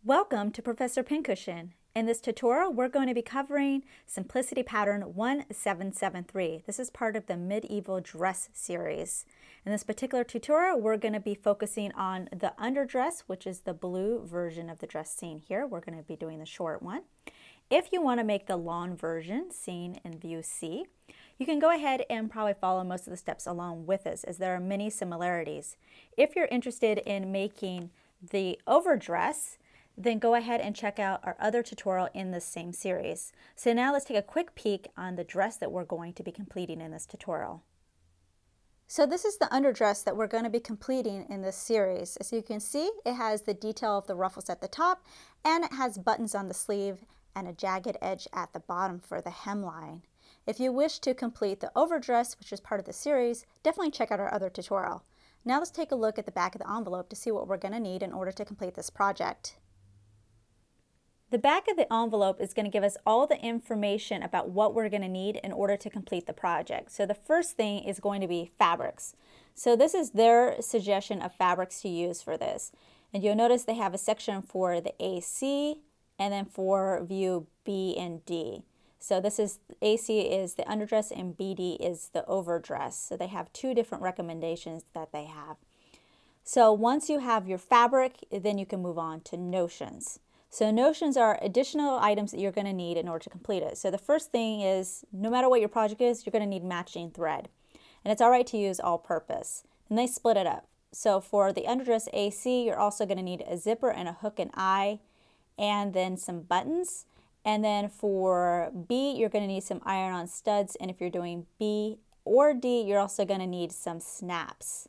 Welcome to Professor Pincushion. In this tutorial, we're going to be covering Simplicity Pattern 1773. This is part of the Medieval Dress series. In this particular tutorial, we're going to be focusing on the underdress, which is the blue version of the dress seen here. We're going to be doing the short one. If you want to make the long version seen in view C, you can go ahead and probably follow most of the steps along with us, as there are many similarities. If you're interested in making the overdress, then go ahead and check out our other tutorial in this same series. So now let's take a quick peek on the dress that we're going to be completing in this tutorial. So this is the underdress that we're going to be completing in this series. As you can see, it has the detail of the ruffles at the top, and it has buttons on the sleeve and a jagged edge at the bottom for the hemline. If you wish to complete the overdress, which is part of the series, definitely check out our other tutorial. Now let's take a look at the back of the envelope to see what we're going to need in order to complete this project. The back of the envelope is going to give us all the information about what we're going to need in order to complete the project. So the first thing is going to be fabrics. So this is their suggestion of fabrics to use for this. And you'll notice they have a section for the AC and then for view B and D. So this is AC is the underdress and BD is the overdress. So they have two different recommendations that they have. So once you have your fabric, then you can move on to notions. So notions are additional items that you're going to need in order to complete it. So the first thing is, no matter what your project is, you're going to need matching thread. And it's all right to use all-purpose. And they split it up. So for the underdress AC, you're also going to need a zipper and a hook and eye, and then some buttons. And then for B, you're going to need some iron-on studs. And if you're doing B or D, you're also going to need some snaps.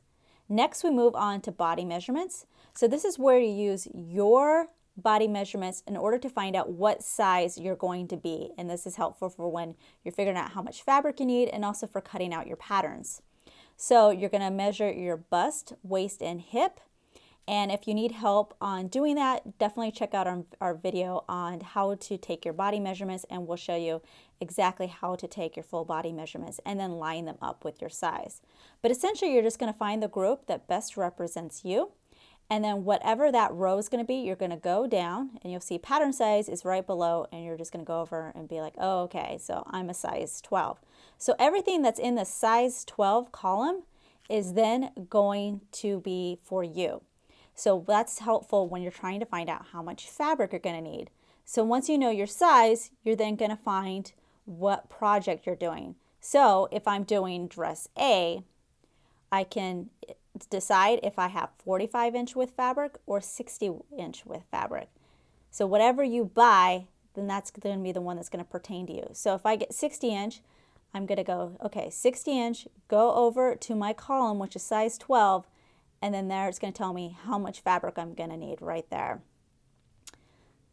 Next, we move on to body measurements. So this is where you use your body measurements in order to find out what size you're going to be. And this is helpful for when you're figuring out how much fabric you need and also for cutting out your patterns. So you're going to measure your bust, waist, and hip. And if you need help on doing that, definitely check out our video on how to take your body measurements, and we'll show you exactly how to take your full body measurements and then line them up with your size. But essentially, you're just going to find the group that best represents you. And then whatever that row is going to be, you're going to go down and you'll see pattern size is right below, and you're just going to go over and be like, oh, okay, so I'm a size 12. So everything that's in the size 12 column is then going to be for you. So that's helpful when you're trying to find out how much fabric you're going to need. So once you know your size, you're then going to find what project you're doing. So if I'm doing dress A, I can decide if I have 45-inch width fabric or 60-inch width fabric. So whatever you buy, then that's going to be the one that's going to pertain to you. So if I get 60-inch, I'm going to go, okay, 60-inch, go over to my column, which is size 12, and then there it's going to tell me how much fabric I'm going to need right there.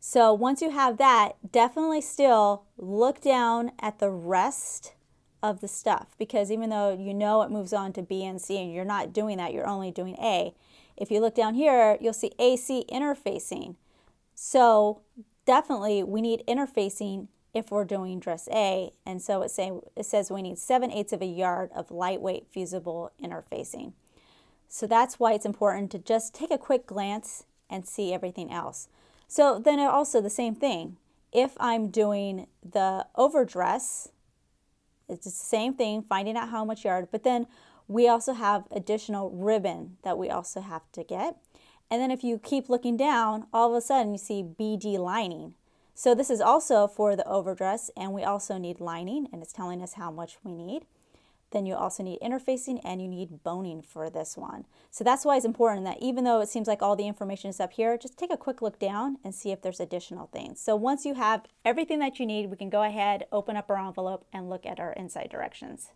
So once you have that, definitely still look down at the rest of the stuff, because even though you know it moves on to B and C and you're not doing that, you're only doing A. If you look down here, you'll see AC interfacing. So definitely we need interfacing if we're doing dress A, and so it says we need 7/8 of a yard of lightweight fusible interfacing. So that's why it's important to just take a quick glance and see everything else. So then also the same thing. If I'm doing the overdress, it's the same thing, finding out how much yard, but then we also have additional ribbon that we also have to get. And then if you keep looking down, all of a sudden you see BD lining. So this is also for the overdress, and we also need lining, and it's telling us how much we need. Then you also need interfacing, and you need boning for this one. So that's why it's important that even though it seems like all the information is up here, just take a quick look down and see if there's additional things. So once you have everything that you need, we can go ahead, open up our envelope, and look at our inside directions.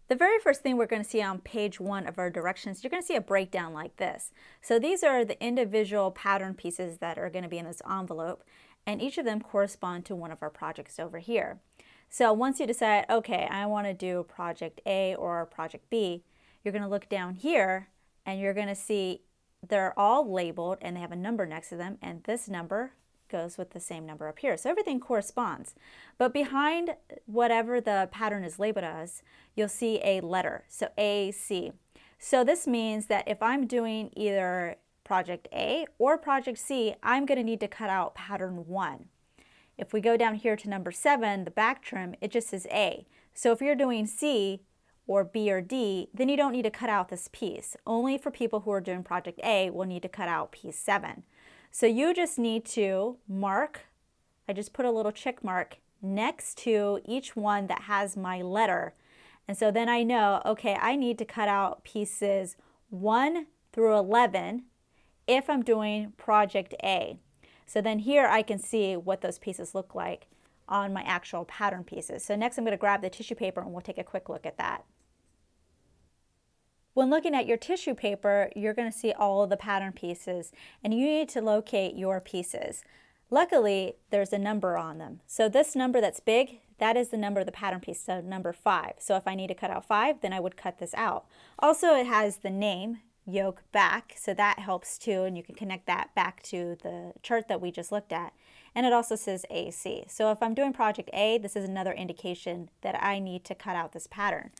The very first thing we're going to see on page 1 of our directions, you're going to see a breakdown like this. So these are the individual pattern pieces that are going to be in this envelope, and each of them correspond to one of our projects over here. So once you decide, okay, I want to do project A or project B, you're going to look down here and you're going to see they're all labeled and they have a number next to them, and this number goes with the same number up here. So everything corresponds. But behind whatever the pattern is labeled as, you'll see a letter. So AC. So this means that if I'm doing either project A or project C, I'm going to need to cut out pattern 1. If we go down here to number 7, the back trim, it just says A. So if you're doing C or B or D, then you don't need to cut out this piece. Only for people who are doing project A will need to cut out piece 7. So you just need to mark, I just put a little check mark next to each one that has my letter. And so then I know, okay, I need to cut out pieces 1 through 11 if I'm doing project A. So then here I can see what those pieces look like on my actual pattern pieces. So next I'm going to grab the tissue paper and we'll take a quick look at that. When looking at your tissue paper, you're going to see all of the pattern pieces and you need to locate your pieces. Luckily, there's a number on them. So this number that's big, that is the number of the pattern piece, so number 5. So if I need to cut out 5, then I would cut this out. Also, it has the name, yoke back, so that helps too, and you can connect that back to the chart that we just looked at. And it also says AC. So if I'm doing project A, this is another indication that I need to cut out this pattern.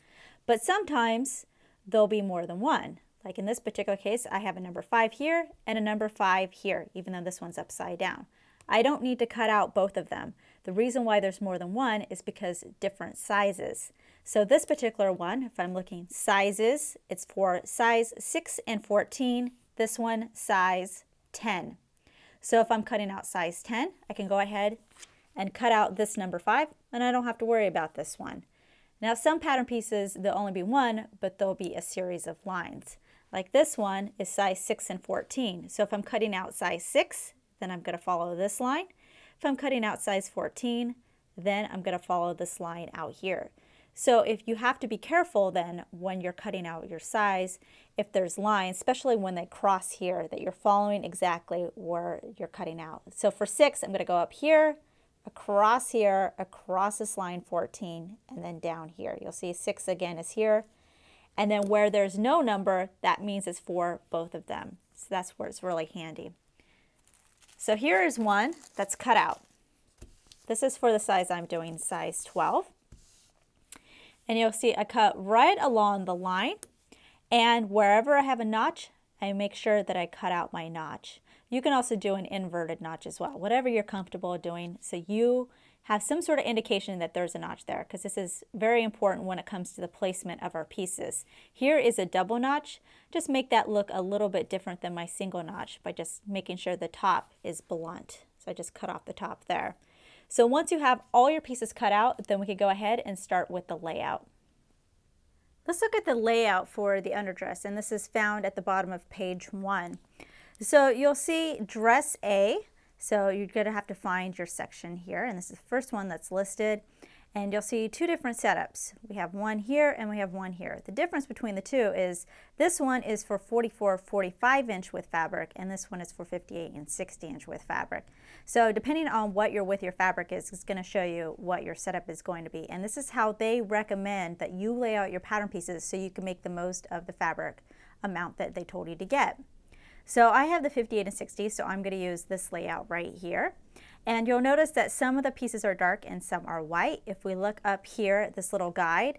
But sometimes there'll be more than one. Like in this particular case, I have a number 5 here and a number 5 here, even though this one's upside down. I don't need to cut out both of them. The reason why there's more than one is because different sizes. So this particular one, if I'm looking sizes, it's for size 6 and 14. This one, size 10. So if I'm cutting out size 10, I can go ahead and cut out this number 5, and I don't have to worry about this one. Now some pattern pieces, there'll only be one, but there'll be a series of lines. Like this one is size 6 and 14. So if I'm cutting out size 6, then I'm going to follow this line. If I'm cutting out size 14, then I'm going to follow this line out here. So if you have to be careful then when you're cutting out your size, if there's lines, especially when they cross here, that you're following exactly where you're cutting out. So for 6, I'm going to go up here, across this line 14, and then down here. You'll see 6 again is here. And then where there's no number, that means it's for both of them. So that's where it's really handy. So here is one that's cut out. This is for the size I'm doing, size 12. And you'll see I cut right along the line, and wherever I have a notch, I make sure that I cut out my notch. You can also do an inverted notch as well, whatever you're comfortable doing, so you have some sort of indication that there's a notch there, because this is very important when it comes to the placement of our pieces. Here is a double notch. Just make that look a little bit different than my single notch by just making sure the top is blunt. So I just cut off the top there. So once you have all your pieces cut out, then we can go ahead and start with the layout. Let's look at the layout for the underdress, and this is found at the bottom of page 1. So you'll see dress A. So you're going to have to find your section here, and this is the first one that's listed, and you'll see 2 different setups. We have one here and we have one here. The difference between the two is this one is for 44-45 inch width fabric, and this one is for 58 and 60 inch width fabric. So depending on what your width your fabric is, it's going to show you what your setup is going to be, and this is how they recommend that you lay out your pattern pieces so you can make the most of the fabric amount that they told you to get. So I have the 58 and 60, so I'm going to use this layout right here. And you'll notice that some of the pieces are dark and some are white. If we look up here at this little guide,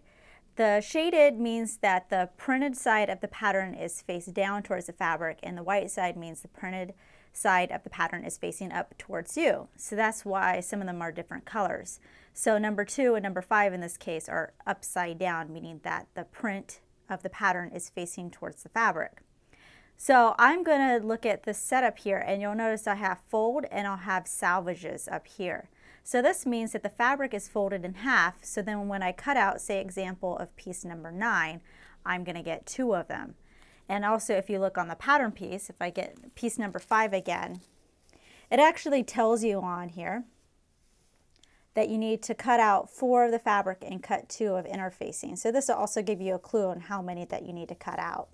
the shaded means that the printed side of the pattern is face down towards the fabric, and the white side means the printed side of the pattern is facing up towards you. So that's why some of them are different colors. So number 2 and number 5 in this case are upside down, meaning that the print of the pattern is facing towards the fabric. So I'm going to look at this setup here, and you'll notice I have fold and I'll have salvages up here. So this means that the fabric is folded in half, so then when I cut out, say example of piece number 9, I'm going to get 2 of them. And also if you look on the pattern piece, if I get piece number 5 again, it actually tells you on here that you need to cut out 4 of the fabric and cut 2 of interfacing. So this will also give you a clue on how many that you need to cut out.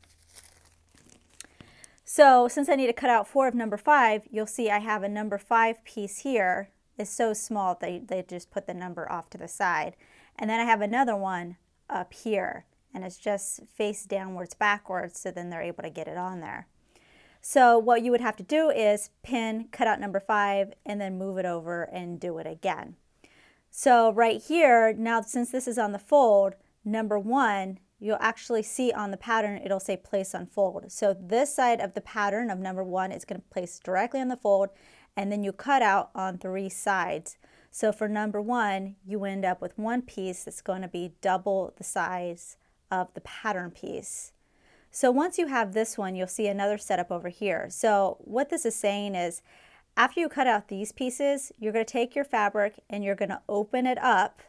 So since I need to cut out 4 of number 5, you'll see I have a number 5 piece here. It's so small that they just put the number off to the side. And then I have another one up here, and it's just face downwards backwards, so then they're able to get it on there. So what you would have to do is pin, cut out number 5, and then move it over and do it again. So right here, now since this is on the fold, number 1, you'll actually see on the pattern, it'll say place on fold. So this side of the pattern of number 1 is going to place directly on the fold, and then you cut out on 3 sides. So for number 1, you end up with one piece that's going to be double the size of the pattern piece. So once you have this one, you'll see another setup over here. So what this is saying is, after you cut out these pieces, you're going to take your fabric and you're going to open it up,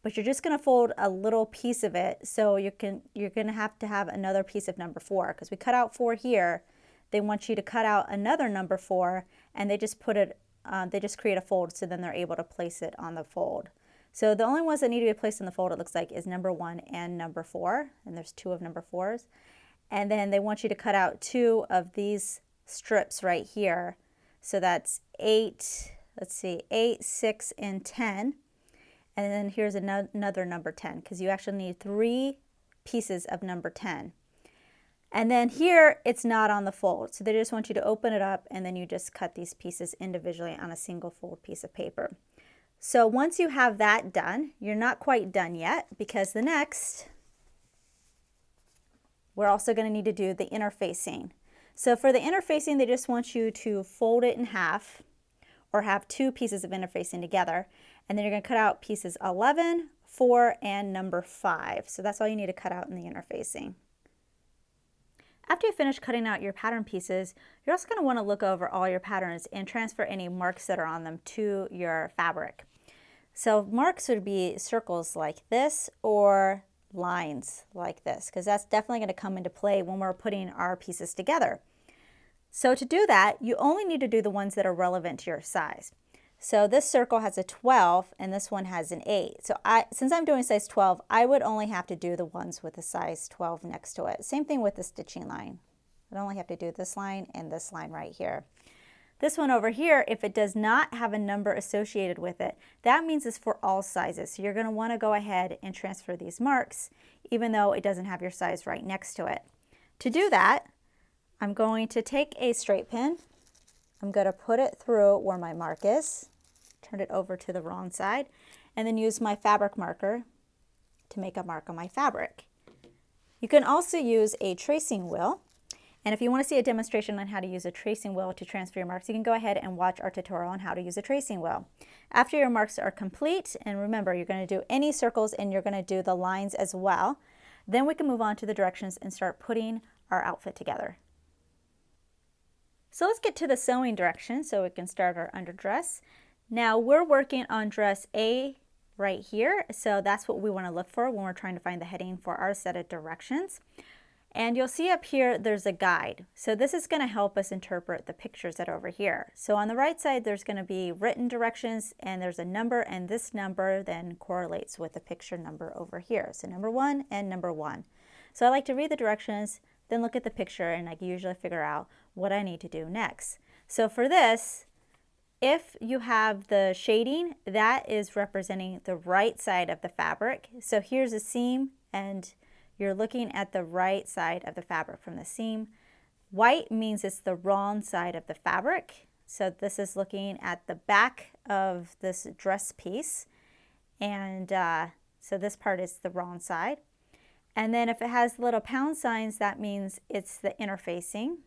but you're just going to fold a little piece of it. So you're going to have another piece of number 4, because we cut out 4 here. They want you to cut out another number 4, and they just put it, they just create a fold, so then they're able to place it on the fold. So the only ones that need to be placed in the fold, it looks like, is number 1 and number 4, and there's 2 of number 4s. And then they want you to cut out 2 of these strips right here. So that's 8, let's see, 8, 6, and 10. And then here's another number 10, because you actually need 3 pieces of number 10. And then here, it's not on the fold. So they just want you to open it up, and then you just cut these pieces individually on a single fold piece of paper. So once you have that done, you're not quite done yet, because the next, we're also going to need to do the interfacing. So for the interfacing, they just want you to fold it in half, or have 2 pieces of interfacing together. And then you're going to cut out pieces 11, 4, and number 5. So that's all you need to cut out in the interfacing. After you finish cutting out your pattern pieces, you're also going to want to look over all your patterns and transfer any marks that are on them to your fabric. So marks would be circles like this, or lines like this, because that's definitely going to come into play when we're putting our pieces together. So to do that, you only need to do the ones that are relevant to your size. So this circle has a 12 and this one has an 8. So since I'm doing size 12, I would only have to do the ones with a size 12 next to it. Same thing with the stitching line. I'd only have to do this line and this line right here. This one over here, if it does not have a number associated with it, that means it's for all sizes. So you're going to want to go ahead and transfer these marks, even though it doesn't have your size right next to it. To do that, I'm going to take a straight pin. I'm going to put it through where my mark is, turn it over to the wrong side, and then use my fabric marker to make a mark on my fabric. You can also use a tracing wheel. And if you want to see a demonstration on how to use a tracing wheel to transfer your marks, you can go ahead and watch our tutorial on how to use a tracing wheel. After your marks are complete, and remember, you're going to do any circles and you're going to do the lines as well, then we can move on to the directions and start putting our outfit together. So let's get to the sewing directions so we can start our underdress. Now we're working on dress A right here, so that's what we want to look for when we're trying to find the heading for our set of directions. And you'll see up here there's a guide. So this is going to help us interpret the pictures that are over here. So on the right side there's going to be written directions, and there's a number, and this number then correlates with the picture number over here. So number 1 and number 1. So I like to read the directions, then look at the picture, and I can usually figure out what I need to do next. So for this, if you have the shading, that is representing the right side of the fabric. So here's a seam, and you're looking at the right side of the fabric from the seam. White means it's the wrong side of the fabric. So this is looking at the back of this dress piece. And so this part is the wrong side. And then if it has little pound signs, that means it's the interfacing.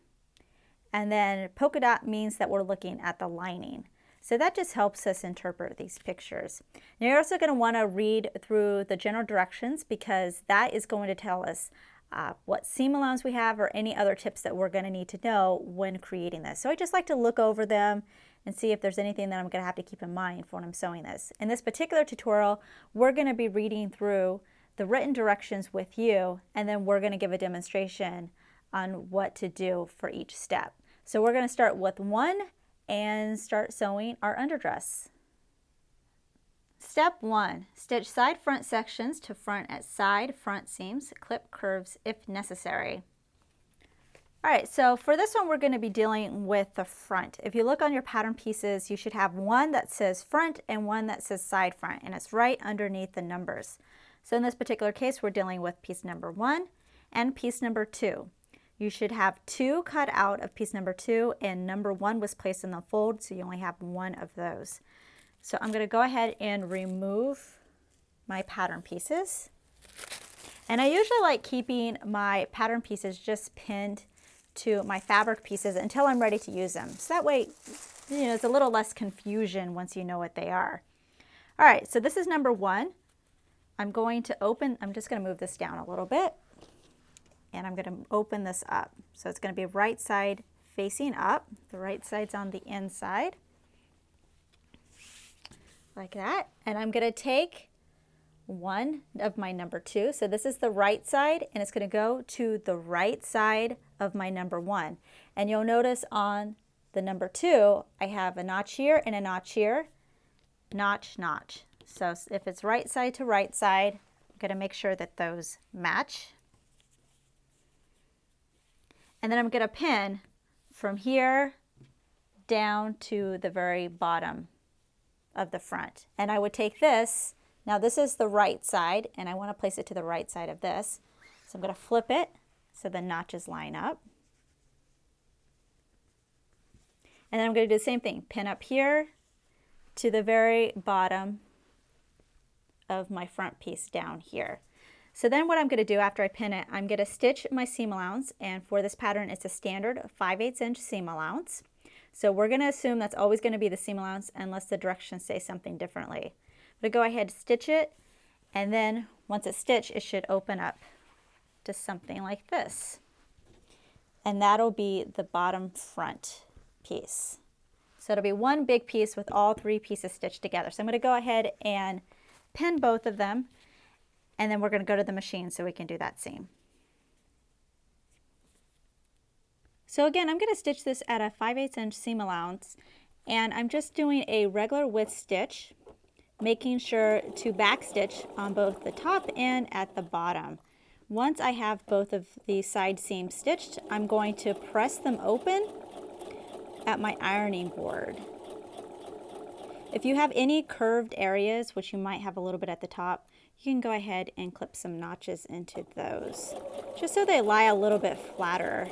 And then polka dot means that we're looking at the lining. So that just helps us interpret these pictures. Now you're also going to want to read through the general directions, because that is going to tell us what seam allowance we have, or any other tips that we're going to need to know when creating this. So I just like to look over them and see if there's anything that I'm going to have to keep in mind for when I'm sewing this. In this particular tutorial, we're going to be reading through the written directions with you, and then we're going to give a demonstration on what to do for each step. So we're going to start with 1 and start sewing our underdress. Step 1, stitch side front sections to front at side front seams, clip curves if necessary. Alright, so for this one we're going to be dealing with the front. If you look on your pattern pieces, you should have one that says front and one that says side front, and it's right underneath the numbers. So in this particular case, we're dealing with piece number 1 and piece number 2. You should have 2 cut out of piece number 2, and number 1 was placed in the fold, so you only have 1 of those. So I'm going to go ahead and remove my pattern pieces. And I usually like keeping my pattern pieces just pinned to my fabric pieces until I'm ready to use them. So that way, it's a little less confusion once you know what they are. All right, so this is number 1. I'm just going to move this down a little bit, and I'm going to open this up. So it's going to be right side facing up. The right side's on the inside, like that. And I'm going to take one of my number 2. So this is the right side, and it's going to go to the right side of my number 1. And you'll notice on the number 2, I have a notch here and a notch here, notch, notch. So if it's right side to right side, I'm going to make sure that those match. And then I'm going to pin from here down to the very bottom of the front. And I would take this, now this is the right side, and I want to place it to the right side of this. So I'm going to flip it so the notches line up. And then I'm going to do the same thing, pin up here to the very bottom of my front piece down here. So then what I'm going to do after I pin it, I'm going to stitch my seam allowance, and for this pattern it's a standard 5/8 inch seam allowance. So we're going to assume that's always going to be the seam allowance unless the directions say something differently. But go ahead, stitch it, and then once it's stitched, it should open up to something like this. And that'll be the bottom front piece. So it'll be one big piece with all 3 pieces stitched together. So I'm going to go ahead and pin both of them, and then we're going to go to the machine so we can do that seam. So again, I'm going to stitch this at a 5/8 inch seam allowance, and I'm just doing a regular width stitch, making sure to back stitch on both the top and at the bottom. Once I have both of the side seams stitched, I'm going to press them open at my ironing board. If you have any curved areas, which you might have a little bit at the top, you can go ahead and clip some notches into those, just so they lie a little bit flatter.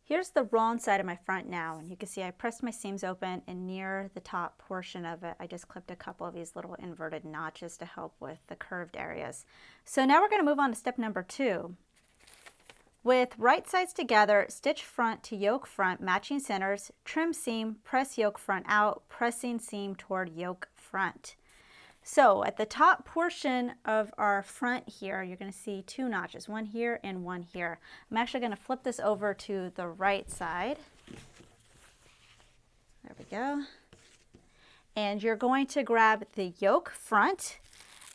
Here's the wrong side of my front now, and you can see I pressed my seams open, and near the top portion of it, I just clipped a couple of these little inverted notches to help with the curved areas. So now we're going to move on to step number 2. With right sides together, stitch front to yoke front, matching centers, trim seam, press yoke front out, pressing seam toward yoke front. So at the top portion of our front here, you're going to see 2 notches, one here and one here. I'm actually going to flip this over to the right side. There we go. And you're going to grab the yoke front,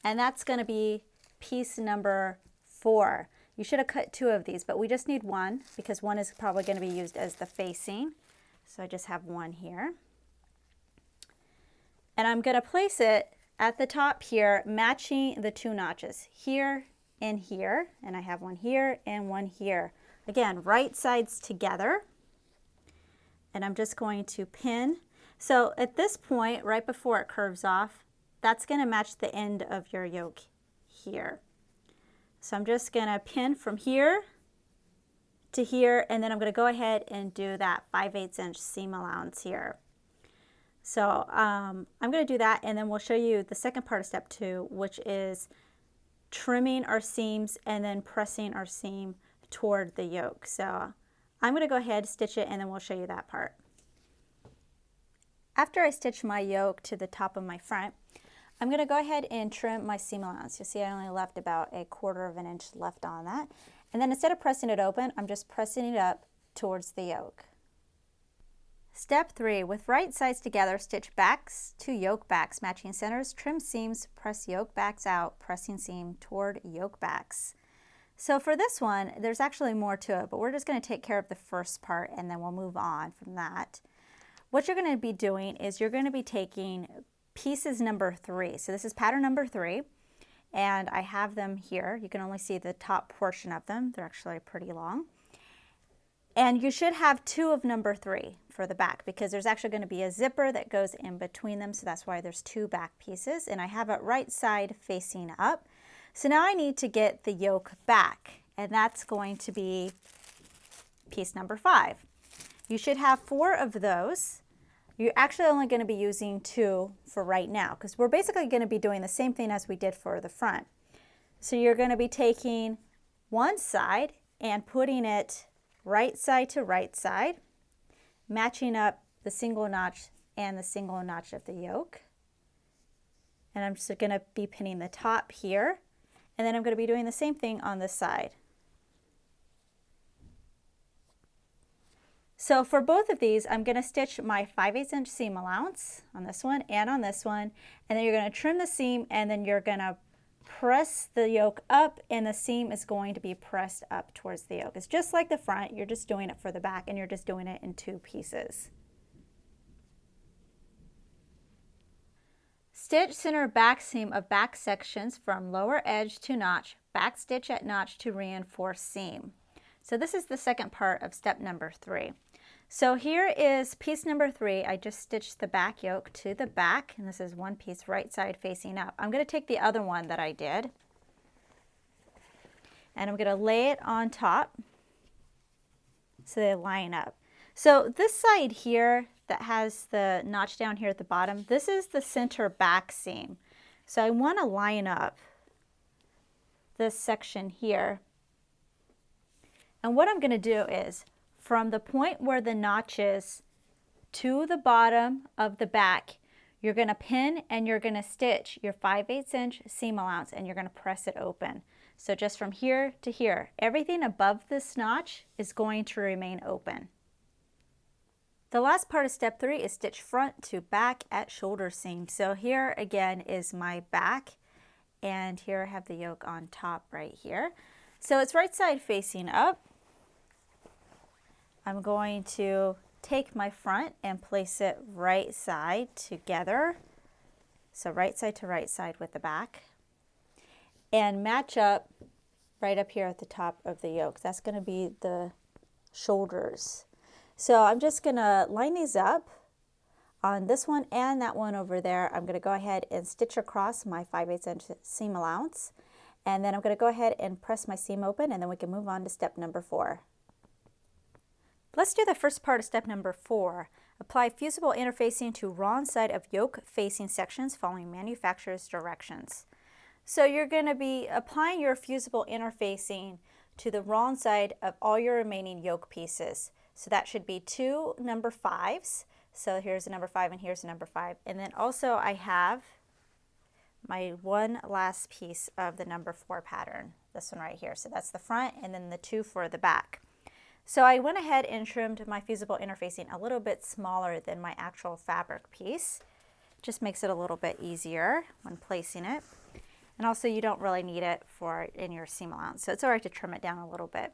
and that's going to be piece number 4. You should have cut 2 of these, but we just need 1 because 1 is probably going to be used as the facing. So I just have 1 here. And I'm going to place it at the top here, matching the 2 notches here and here. And I have 1 here and 1 here. Again, right sides together. And I'm just going to pin. So at this point, right before it curves off, that's going to match the end of your yoke here. So I'm just going to pin from here to here, and then I'm going to go ahead and do that 5/8 inch seam allowance here. So I'm going to do that, and then we'll show you the second part of step 2, which is trimming our seams and then pressing our seam toward the yoke. So I'm going to go ahead, stitch it, and then we'll show you that part. After I stitch my yoke to the top of my front, I'm going to go ahead and trim my seam allowance. You'll see I only left about 1/4 of an inch left on that. And then instead of pressing it open, I'm just pressing it up towards the yoke. Step 3, with right sides together, stitch backs to yoke backs, matching centers, trim seams, press yoke backs out, pressing seam toward yoke backs. So for this one, there's actually more to it, but we're just going to take care of the first part and then we'll move on from that. What you're going to be doing is you're going to be taking pieces number 3. So this is pattern number 3, and I have them here. You can only see the top portion of them. They're actually pretty long. And you should have 2 of number 3 for the back because there's actually going to be a zipper that goes in between them, so that's why there's 2 back pieces, and I have it right side facing up. So now I need to get the yoke back, and that's going to be piece number 5. You should have 4 of those. You're actually only going to be using 2 for right now because we're basically going to be doing the same thing as we did for the front. So you're going to be taking one side and putting it right side to right side, matching up the single notch and the single notch of the yoke. And I'm just going to be pinning the top here, and then I'm going to be doing the same thing on this side. So for both of these, I'm going to stitch my 5/8 inch seam allowance on this one and on this one, and then you're going to trim the seam, and then you're going to press the yoke up, and the seam is going to be pressed up towards the yoke. It's just like the front, you're just doing it for the back, and you're just doing it in 2 pieces. Stitch center back seam of back sections from lower edge to notch, back stitch at notch to reinforce seam. So this is the second part of step number 3. So here is piece number 3. I just stitched the back yoke to the back, and this is one piece right side facing up. I'm going to take the other one that I did, and I'm going to lay it on top so they line up. So this side here that has the notch down here at the bottom, this is the center back seam. So I want to line up this section here. And what I'm going to do is, from the point where the notch is to the bottom of the back, you're going to pin and you're going to stitch your 5/8 inch seam allowance, and you're going to press it open. So just from here to here, everything above this notch is going to remain open. The last part of step 3 is stitch front to back at shoulder seam. So here again is my back, and here I have the yoke on top right here. So it's right side facing up. I'm going to take my front and place it right side together. So right side to right side with the back. And match up right up here at the top of the yoke. That's going to be the shoulders. So I'm just going to line these up on this one and that one over there. I'm going to go ahead and stitch across my 5/8 inch seam allowance. And then I'm going to go ahead and press my seam open, and then we can move on to step number 4. Let's do the first part of step number 4. Apply fusible interfacing to wrong side of yoke facing sections following manufacturer's directions. So you're going to be applying your fusible interfacing to the wrong side of all your remaining yoke pieces. So that should be 2 number 5s. So here's a number 5 and here's a number 5. And then also I have my one last piece of the number 4 pattern, this one right here. So that's the front, and then the 2 for the back. So I went ahead and trimmed my fusible interfacing a little bit smaller than my actual fabric piece. Just makes it a little bit easier when placing it. And also you don't really need it for in your seam allowance, so it's all right to trim it down a little bit.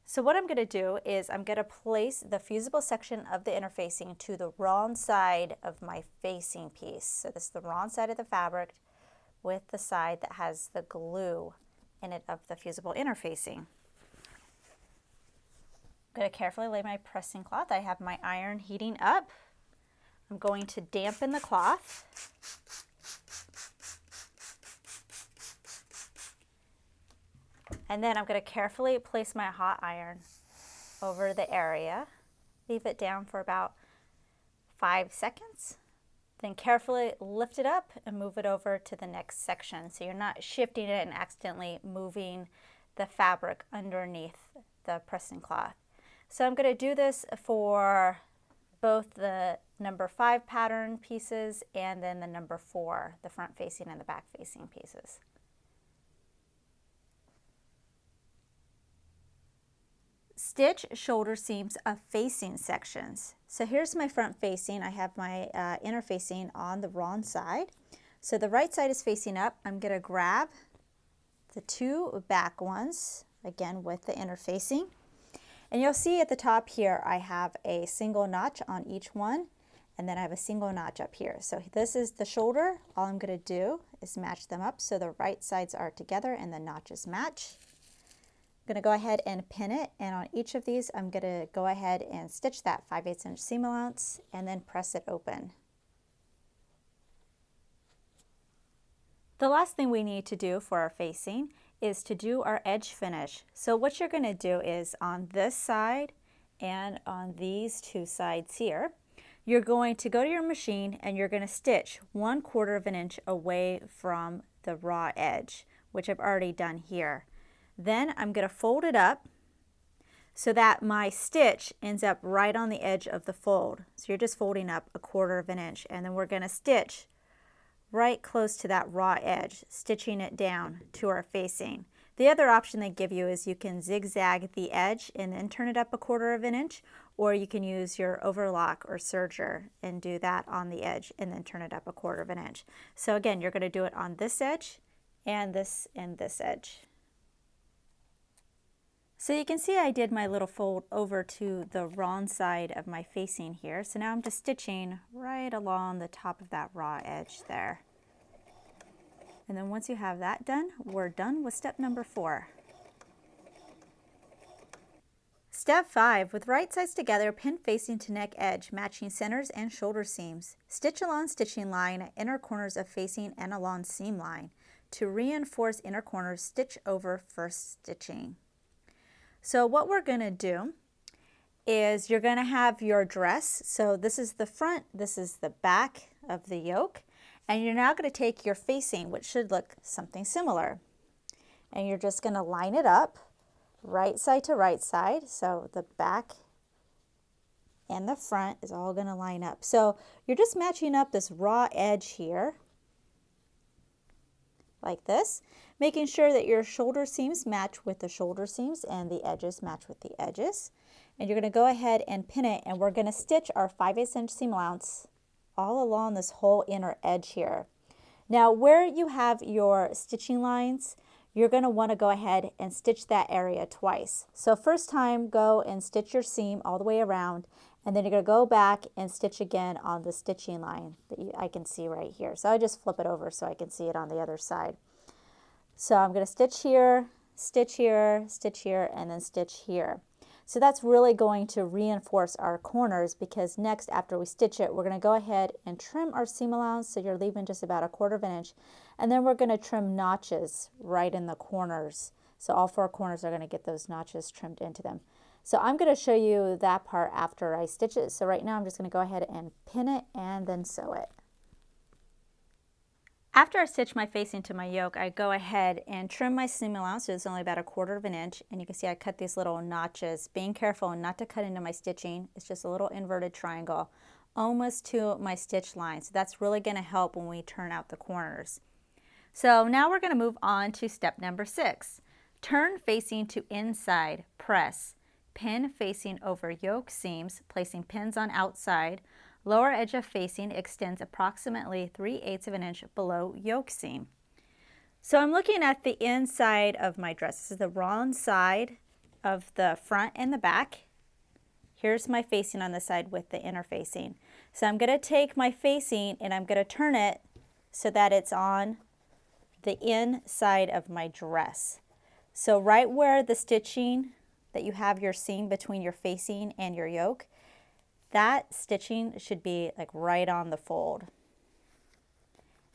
So what I'm going to do is I'm going to place the fusible section of the interfacing to the wrong side of my facing piece. So this is the wrong side of the fabric with the side that has the glue in it of the fusible interfacing. I'm going to carefully lay my pressing cloth. I have my iron heating up. I'm going to dampen the cloth. And then I'm going to carefully place my hot iron over the area. Leave it down for about 5 seconds. Then carefully lift it up and move it over to the next section, so you're not shifting it and accidentally moving the fabric underneath the pressing cloth. So I'm going to do this for both the number 5 pattern pieces and then the number 4, the front facing and the back facing pieces. Stitch shoulder seams of facing sections. So here's my front facing. I have my interfacing on the wrong side. So the right side is facing up. I'm going to grab the 2 back ones, again with the interfacing. And you'll see at the top here I have a single notch on each one, and then I have a single notch up here. So this is the shoulder. All I'm going to do is match them up so the right sides are together and the notches match. I'm going to go ahead and pin it, and on each of these I'm going to go ahead and stitch that 5/8 inch seam allowance and then press it open. The last thing we need to do for our facing is to do our edge finish. So what you're going to do is on this side and on these 2 sides here, you're going to go to your machine and you're going to stitch 1/4 of an inch away from the raw edge, which I've already done here. Then I'm going to fold it up so that my stitch ends up right on the edge of the fold. So you're just folding up 1/4 of an inch, and then we're going to stitch right close to that raw edge, stitching it down to our facing. The other option they give you is you can zigzag the edge and then turn it up 1/4 of an inch, or you can use your overlock or serger and do that on the edge and then turn it up 1/4 of an inch. So again, you're going to do it on this edge and this edge. So you can see I did my little fold over to the wrong side of my facing here. So now I'm just stitching right along the top of that raw edge there. And then once you have that done, we're done with step number 4. Step 5, with right sides together, pin facing to neck edge, matching centers and shoulder seams. Stitch along stitching line at inner corners of facing and along seam line. To reinforce inner corners, stitch over first stitching. So what we're going to do is you're going to have your dress. So this is the front, this is the back of the yoke. And you're now going to take your facing, which should look something similar. And you're just going to line it up right side to right side. So the back and the front is all going to line up. So you're just matching up this raw edge here, like this, making sure that your shoulder seams match with the shoulder seams and the edges match with the edges. And you're going to go ahead and pin it, and we're going to stitch our 5/8 inch seam allowance all along this whole inner edge here. Now where you have your stitching lines, you're going to want to go ahead and stitch that area twice. So first time, go and stitch your seam all the way around, and then you're going to go back and stitch again on the stitching line that I can see right here. So I just flip it over so I can see it on the other side. So I'm going to stitch here, stitch here, stitch here, and then stitch here. So that's really going to reinforce our corners, because next, after we stitch it, we're going to go ahead and trim our seam allowance, so you're leaving just about 1/4 of an inch, and then we're going to trim notches right in the corners. So all 4 corners are going to get those notches trimmed into them. So I'm going to show you that part after I stitch it. So right now I'm just going to go ahead and pin it and then sew it. After I stitch my facing to my yoke, I go ahead and trim my seam allowance. So it's only about 1/4 of an inch, and you can see I cut these little notches, being careful not to cut into my stitching. It's just a little inverted triangle almost to my stitch line. So that's really going to help when we turn out the corners. So now we're going to move on to step number 6. Turn facing to inside, press, pin facing over yoke seams, placing pins on outside. Lower edge of facing extends approximately 3/8 of an inch below yoke seam. So I'm looking at the inside of my dress. This is the wrong side of the front and the back. Here's my facing on the side with the inner facing. So I'm going to take my facing and I'm going to turn it so that it's on the inside of my dress. So right where the stitching that you have your seam between your facing and your yoke, that stitching should be like right on the fold.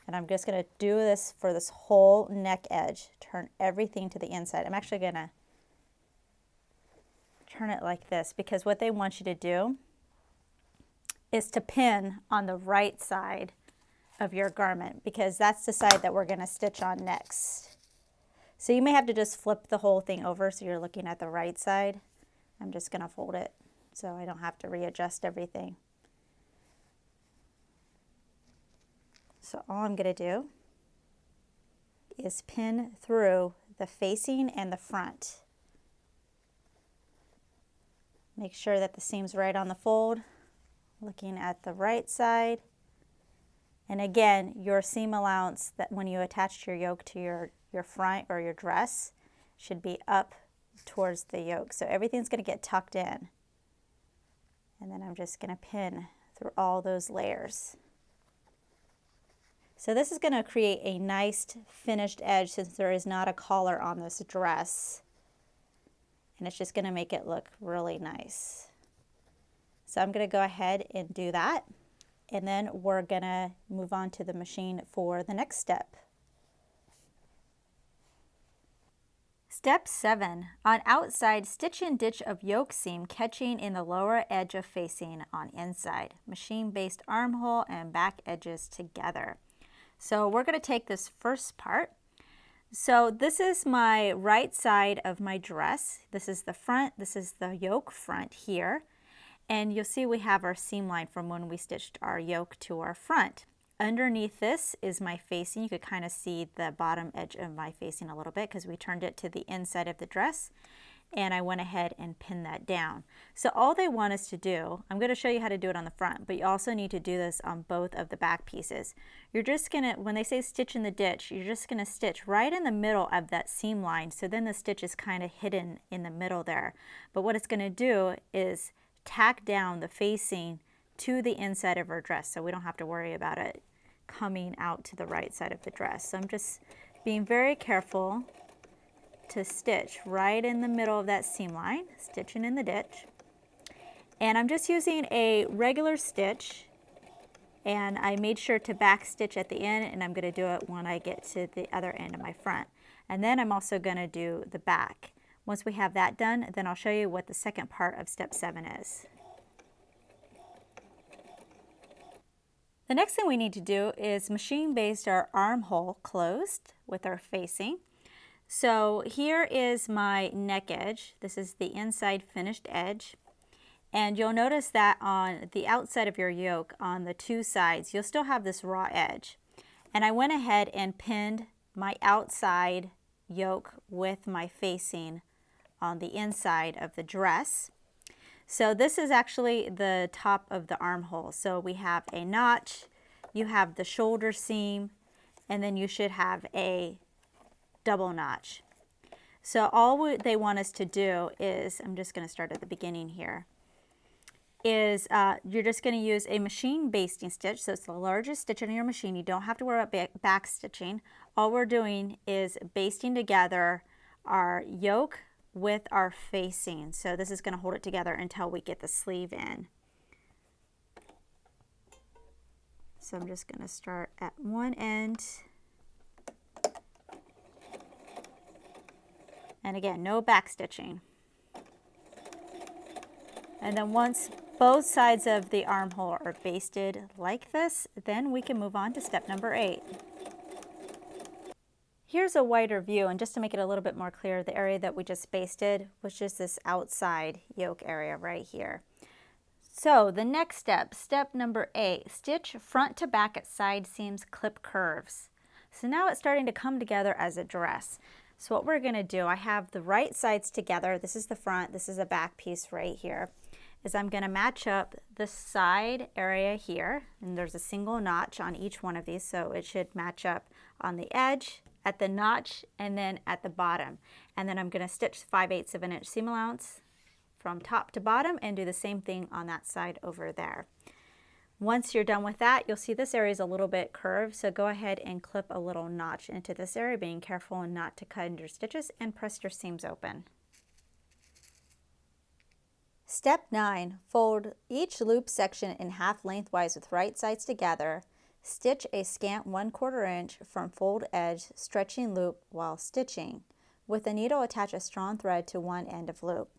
And I'm just going to do this for this whole neck edge. Turn everything to the inside. I'm actually going to turn it like this, because what they want you to do is to pin on the right side of your garment, because that's the side that we're going to stitch on next. So you may have to just flip the whole thing over so you're looking at the right side. I'm just going to fold it so I don't have to readjust everything. So all I'm going to do is pin through the facing and the front. Make sure that the seam's right on the fold, looking at the right side. And again, your seam allowance that when you attach your yoke to your front or your dress should be up towards the yoke. So everything's going to get tucked in. And then I'm just going to pin through all those layers. So this is going to create a nice finished edge, since there is not a collar on this dress. And it's just going to make it look really nice. So I'm going to go ahead and do that. And then we're going to move on to the machine for the next step. Step 7. On outside, stitch in ditch of yoke seam catching in the lower edge of facing on inside. Machine based armhole and back edges together. So we're going to take this first part. So this is my right side of my dress. This is the front, this is the yoke front here. And you'll see we have our seam line from when we stitched our yoke to our front. Underneath this is my facing. You could kind of see the bottom edge of my facing a little bit because we turned it to the inside of the dress. And I went ahead and pinned that down. So all they want us to do, I'm going to show you how to do it on the front, but you also need to do this on both of the back pieces. You're just going to, when they say stitch in the ditch, you're just going to stitch right in the middle of that seam line. So then the stitch is kind of hidden in the middle there. But what it's going to do is tack down the facing to the inside of our dress so we don't have to worry about it coming out to the right side of the dress. So I'm just being very careful to stitch right in the middle of that seam line, stitching in the ditch. And I'm just using a regular stitch, and I made sure to back stitch at the end, and I'm going to do it when I get to the other end of my front. And then I'm also going to do the back. Once we have that done, then I'll show you what the second part of step 7 is. The next thing we need to do is machine baste our armhole closed with our facing. So here is my neck edge. This is the inside finished edge. And you'll notice that on the outside of your yoke, on the two sides, you'll still have this raw edge. And I went ahead and pinned my outside yoke with my facing on the inside of the dress. So this is actually the top of the armhole. So we have a notch, you have the shoulder seam, and then you should have a double notch. So all they want us to do is, I'm just going to start at the beginning here, is you're just going to use a machine basting stitch. So it's the largest stitch on your machine. You don't have to worry about back stitching. All we're doing is basting together our yoke with our facing. So this is going to hold it together until we get the sleeve in. So I'm just going to start at one end. And again, no back stitching. And then once both sides of the armhole are basted like this, then we can move on to step number 8. Here's a wider view, and just to make it a little bit more clear, the area that we just basted was just this outside yoke area right here. So the next step, step number 8, stitch front to back at side seams, clip curves. So now it's starting to come together as a dress. So what we're going to do, I have the right sides together. This is the front, this is the back piece right here. Is I'm going to match up the side area here, and there's a single notch on each one of these, so it should match up on the edge, at the notch, and then at the bottom. And then I'm going to stitch 5/8 of an inch seam allowance from top to bottom and do the same thing on that side over there. Once you're done with that, you'll see this area is a little bit curved, so go ahead and clip a little notch into this area, being careful not to cut into your stitches, and press your seams open. Step 9, fold each loop section in half lengthwise with right sides together. Stitch a scant 1/4 inch from fold edge stretching loop while stitching. With a needle, attach a strong thread to one end of loop.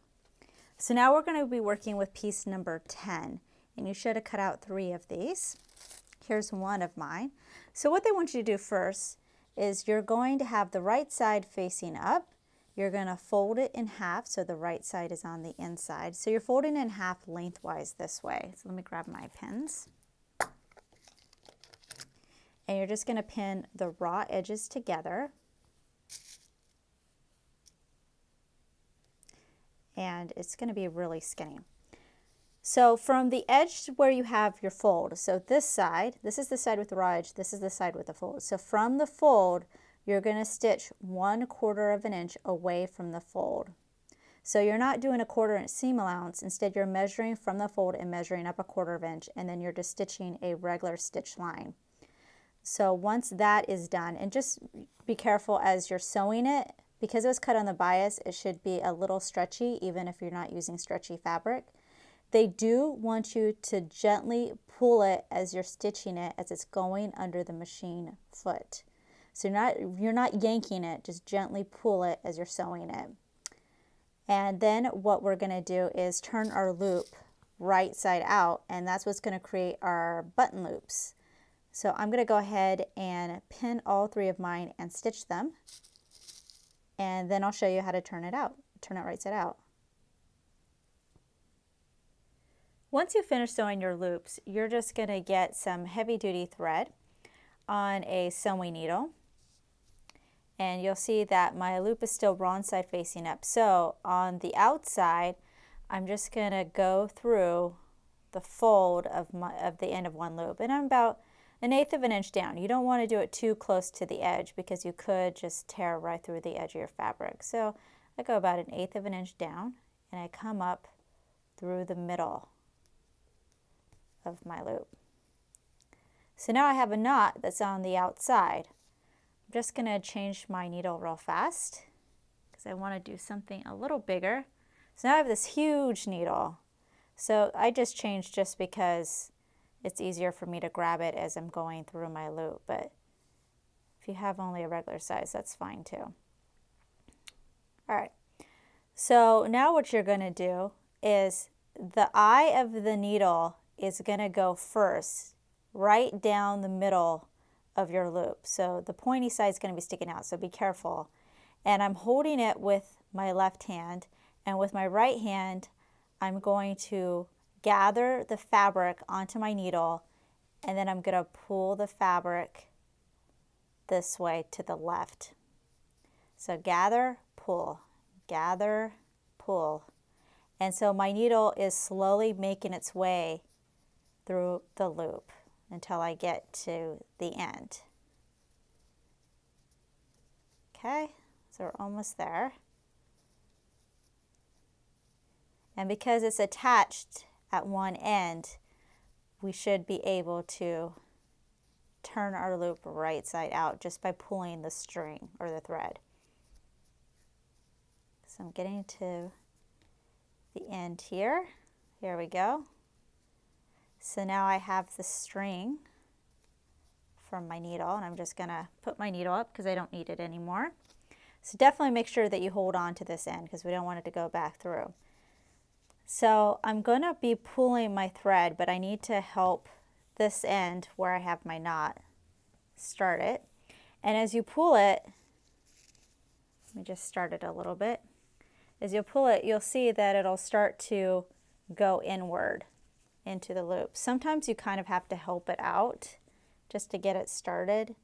So now we're going to be working with piece number 10, and you should have cut out 3 of these. Here's one of mine. So what they want you to do first is you're going to have the right side facing up. You're going to fold it in half so the right side is on the inside. So you're folding in half lengthwise this way. So let me grab my pins. And you're just going to pin the raw edges together. And it's going to be really skinny. So from the edge where you have your fold, so this side, this is the side with the raw edge, this is the side with the fold. So from the fold, you're going to stitch 1/4 of an inch away from the fold. So you're not doing a 1/4 inch seam allowance, instead you're measuring from the fold and measuring up 1/4 inch, and then you're just stitching a regular stitch line. So once that is done, and just be careful as you're sewing it, because it was cut on the bias, it should be a little stretchy even if you're not using stretchy fabric. They do want you to gently pull it as you're stitching it as it's going under the machine foot. So you're not yanking it, just gently pull it as you're sewing it. And then what we're going to do is turn our loop right side out, and that's what's going to create our button loops. So I'm going to go ahead and pin all 3 of mine and stitch them. and then I'll show you how to turn it right side out. Once you finish sewing your loops, you're just going to get some heavy duty thread on a sewing needle, and you'll see that my loop is still wrong side facing up. So on the outside, I'm just going to go through the fold of the end of one loop, and I'm about 1/8 of an inch down. You don't want to do it too close to the edge because you could just tear right through the edge of your fabric. So I go about 1/8 of an inch down, and I come up through the middle of my loop. So now I have a knot that's on the outside. I'm just going to change my needle real fast because I want to do something a little bigger. So now I have this huge needle. So I just changed just because it's easier for me to grab it as I'm going through my loop. But if you have only a regular size, that's fine too. All right. So now what you're going to do is the eye of the needle is going to go first, right down the middle of your loop. So the pointy side is going to be sticking out, so be careful. And I'm holding it with my left hand, and with my right hand, I'm going to gather the fabric onto my needle, and then I'm going to pull the fabric this way to the left. So gather, pull, gather, pull. And so my needle is slowly making its way through the loop until I get to the end. Okay, so we're almost there. And because it's attached at one end, we should be able to turn our loop right side out just by pulling the string or the thread. So I'm getting to the end here. Here we go. So now I have the string from my needle, and I'm just going to put my needle up because I don't need it anymore. So definitely make sure that you hold on to this end because we don't want it to go back through. So I'm going to be pulling my thread, but I need to help this end where I have my knot start it. And as you pull it, let me just start it a little bit. As you pull it, you'll see that it'll start to go inward into the loop. Sometimes you kind of have to help it out just to get it started.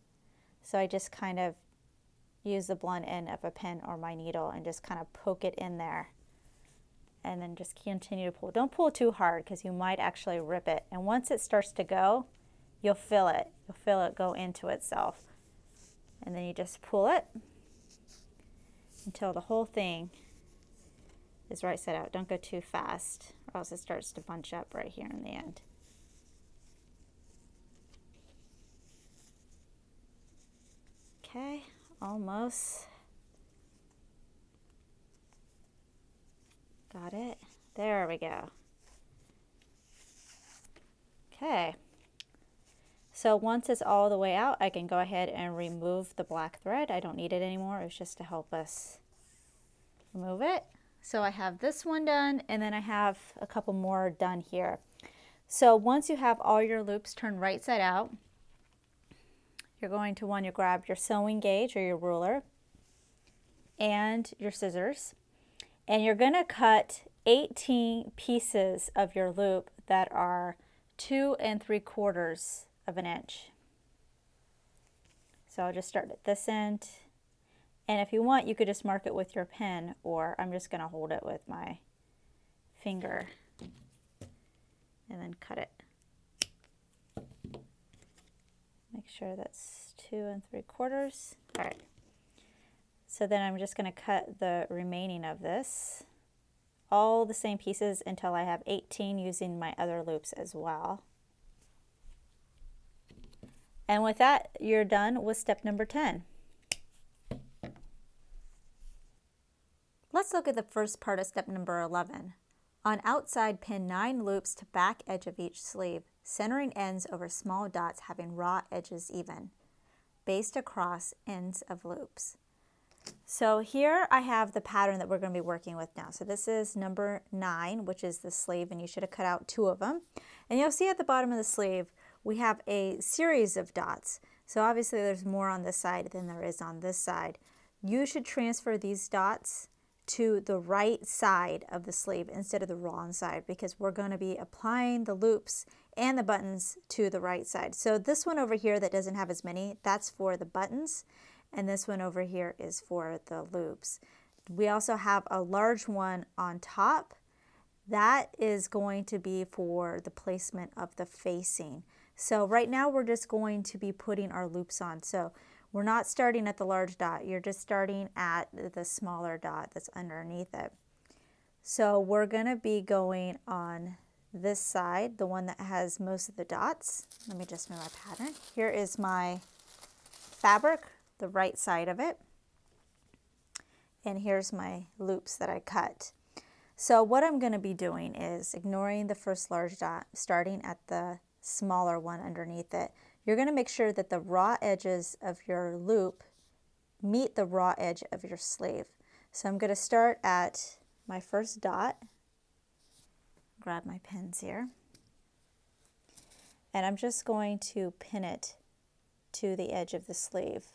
So I just kind of use the blunt end of a pen or my needle and just kind of poke it in there. And then just continue to pull. Don't pull too hard because you might actually rip it. And once it starts to go, you'll feel it. You'll feel it go into itself. And then you just pull it until the whole thing is right side out. Don't go too fast or else it starts to bunch up right here in the end. Okay, almost. Got it. There we go. Okay. So once it's all the way out, I can go ahead and remove the black thread. I don't need it anymore. It was just to help us remove it. So I have this one done, and then I have a couple more done here. So once you have all your loops turned right side out, you're going to want to grab your sewing gauge or your ruler and your scissors. And you're going to cut 18 pieces of your loop that are 2 3/4 of an inch. So I'll just start at this end. And if you want, you could just mark it with your pen, or I'm just going to hold it with my finger and then cut it. Make sure that's 2 3/4. All right. So then I'm just going to cut the remaining of this, all the same pieces until I have 18 using my other loops as well. And with that, you're done with step number 10. Let's look at the first part of step number 11. On outside, pin 9 loops to back edge of each sleeve, centering ends over small dots having raw edges even, based across ends of loops. So here I have the pattern that we're going to be working with now. So this is number 9, which is the sleeve, and you should have cut out 2 of them. And you'll see at the bottom of the sleeve, we have a series of dots. So obviously there's more on this side than there is on this side. you should transfer these dots to the right side of the sleeve instead of the wrong side, because we're going to be applying the loops and the buttons to the right side. So this one over here that doesn't have as many, that's for the buttons, and this one over here is for the loops. We also have a large one on top. That is going to be for the placement of the facing. So right now we're just going to be putting our loops on. So we're not starting at the large dot, you're just starting at the smaller dot that's underneath it. So we're going to be going on this side, the one that has most of the dots. Let me just move my pattern. Here is my fabric, the right side of it. And here's my loops that I cut. So what I'm going to be doing is ignoring the first large dot, starting at the smaller one underneath it. You're going to make sure that the raw edges of your loop meet the raw edge of your sleeve. So I'm going to start at my first dot, grab my pins here, and I'm just going to pin it to the edge of the sleeve.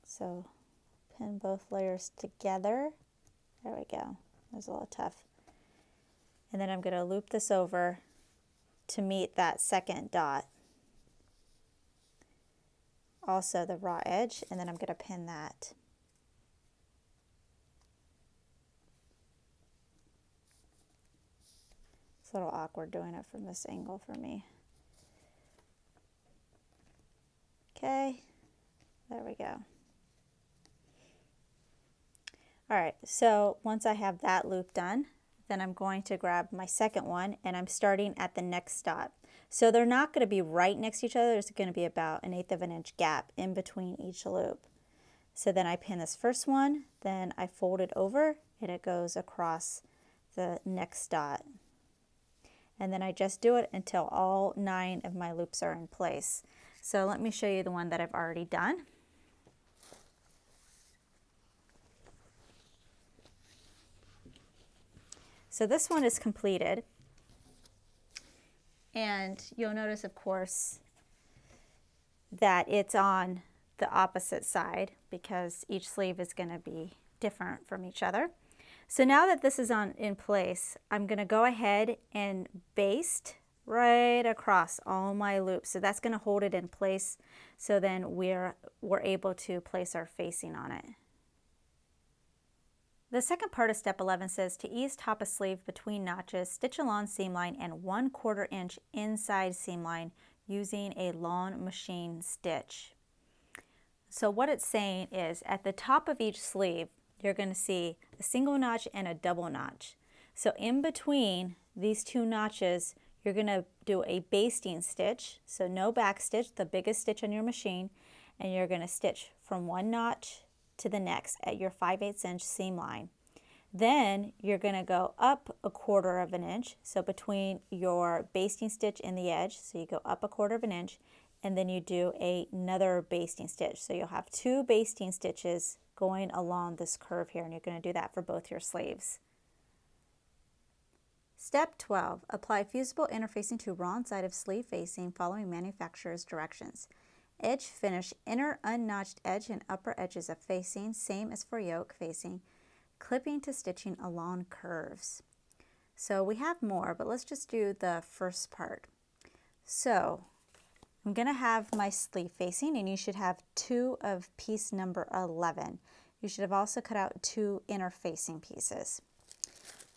So pin both layers together. There we go. That was a little tough. And then I'm going to loop this over to meet that second dot. Also the raw edge, and then I'm going to pin that. It's a little awkward doing it from this angle for me. Okay, there we go. All right, so once I have that loop done, then I'm going to grab my second one, and I'm starting at the next dot. So they're not going to be right next to each other. There's going to be about 1/8 of an inch gap in between each loop. So then I pin this first one, then I fold it over, and it goes across the next dot. And then I just do it until all 9 of my loops are in place. So let me show you the one that I've already done. So this one is completed, and you'll notice, of course, that it's on the opposite side because each sleeve is going to be different from each other. So now that this is in place, I'm going to go ahead and baste right across all my loops. So that's going to hold it in place, so then we're able to place our facing on it. The second part of step 11 says to ease top of sleeve between notches, stitch along seam line and 1/4 inch inside seam line using a lawn machine stitch. So what it's saying is at the top of each sleeve, you're going to see a single notch and a double notch. So in between these 2 notches, you're going to do a basting stitch. So no back stitch, the biggest stitch on your machine, and you're going to stitch from one notch to the next at your 5/8 inch seam line. Then you're going to go up 1/4 of an inch, so between your basting stitch and the edge, so you go up 1/4 of an inch, and then you do another basting stitch. So you'll have 2 basting stitches going along this curve here, and you're going to do that for both your sleeves. Step 12, apply fusible interfacing to wrong side of sleeve facing following manufacturer's directions. Edge finish inner unnotched edge and upper edges of facing, same as for yoke facing, clipping to stitching along curves. So we have more, but let's just do the first part. So I'm going to have my sleeve facing, and you should have 2 of piece number 11. You should have also cut out 2 inner facing pieces.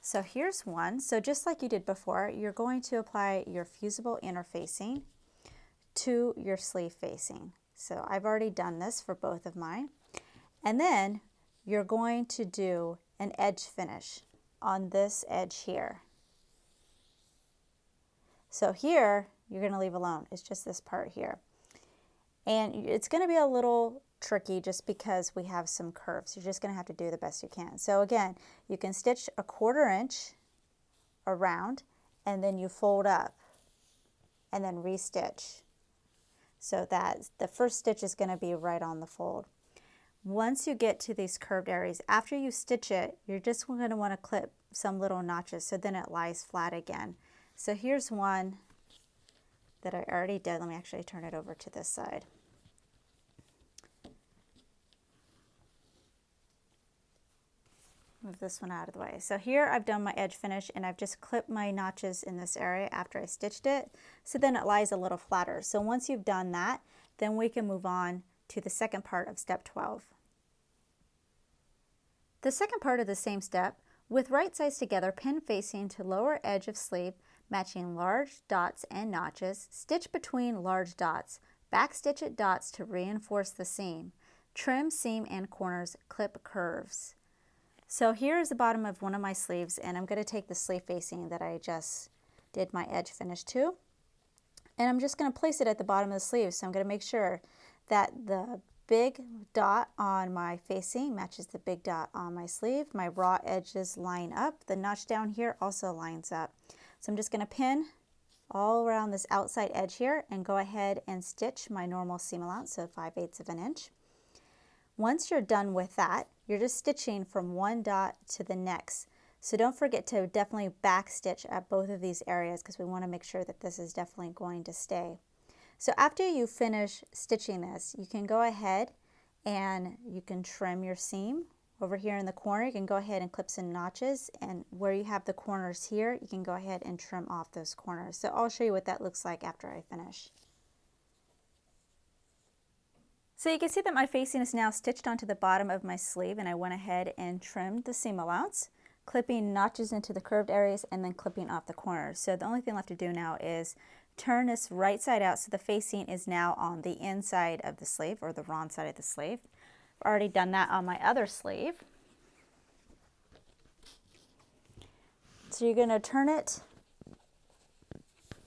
So here's one. So just like you did before, you're going to apply your fusible interfacing to your sleeve facing. So I've already done this for both of mine. And then you're going to do an edge finish on this edge here. So here, you're going to leave alone. It's just this part here. And it's going to be a little tricky just because we have some curves. You're just going to have to do the best you can. So again, you can stitch 1/4 inch around, and then you fold up and then restitch. So that the first stitch is going to be right on the fold. Once you get to these curved areas, after you stitch it, you're just going to want to clip some little notches so then it lies flat again. So here's one that I already did. Let me actually turn it over to this side. Move this one out of the way. So here I've done my edge finish and I've just clipped my notches in this area after I stitched it. So then it lies a little flatter. So once you've done that, then we can move on to the second part of step 12. The second part of the same step, with right sides together, pin facing to lower edge of sleeve, matching large dots and notches, stitch between large dots, backstitch at dots to reinforce the seam, trim seam and corners, clip curves. So here is the bottom of one of my sleeves, and I'm going to take the sleeve facing that I just did my edge finish to, and I'm just going to place it at the bottom of the sleeve. So I'm going to make sure that the big dot on my facing matches the big dot on my sleeve. My raw edges line up. The notch down here also lines up. So I'm just going to pin all around this outside edge here and go ahead and stitch my normal seam allowance, so 5/8 of an inch. Once you're done with that, you're just stitching from one dot to the next. So don't forget to definitely back stitch at both of these areas because we want to make sure that this is definitely going to stay. So after you finish stitching this, you can go ahead and you can trim your seam. Over here in the corner, you can go ahead and clip some notches, and where you have the corners here, you can go ahead and trim off those corners. So I'll show you what that looks like after I finish. So you can see that my facing is now stitched onto the bottom of my sleeve, and I went ahead and trimmed the seam allowance, clipping notches into the curved areas and then clipping off the corners. So the only thing left to do now is turn this right side out so the facing is now on the inside of the sleeve, or the wrong side of the sleeve. I've already done that on my other sleeve. So you're going to turn it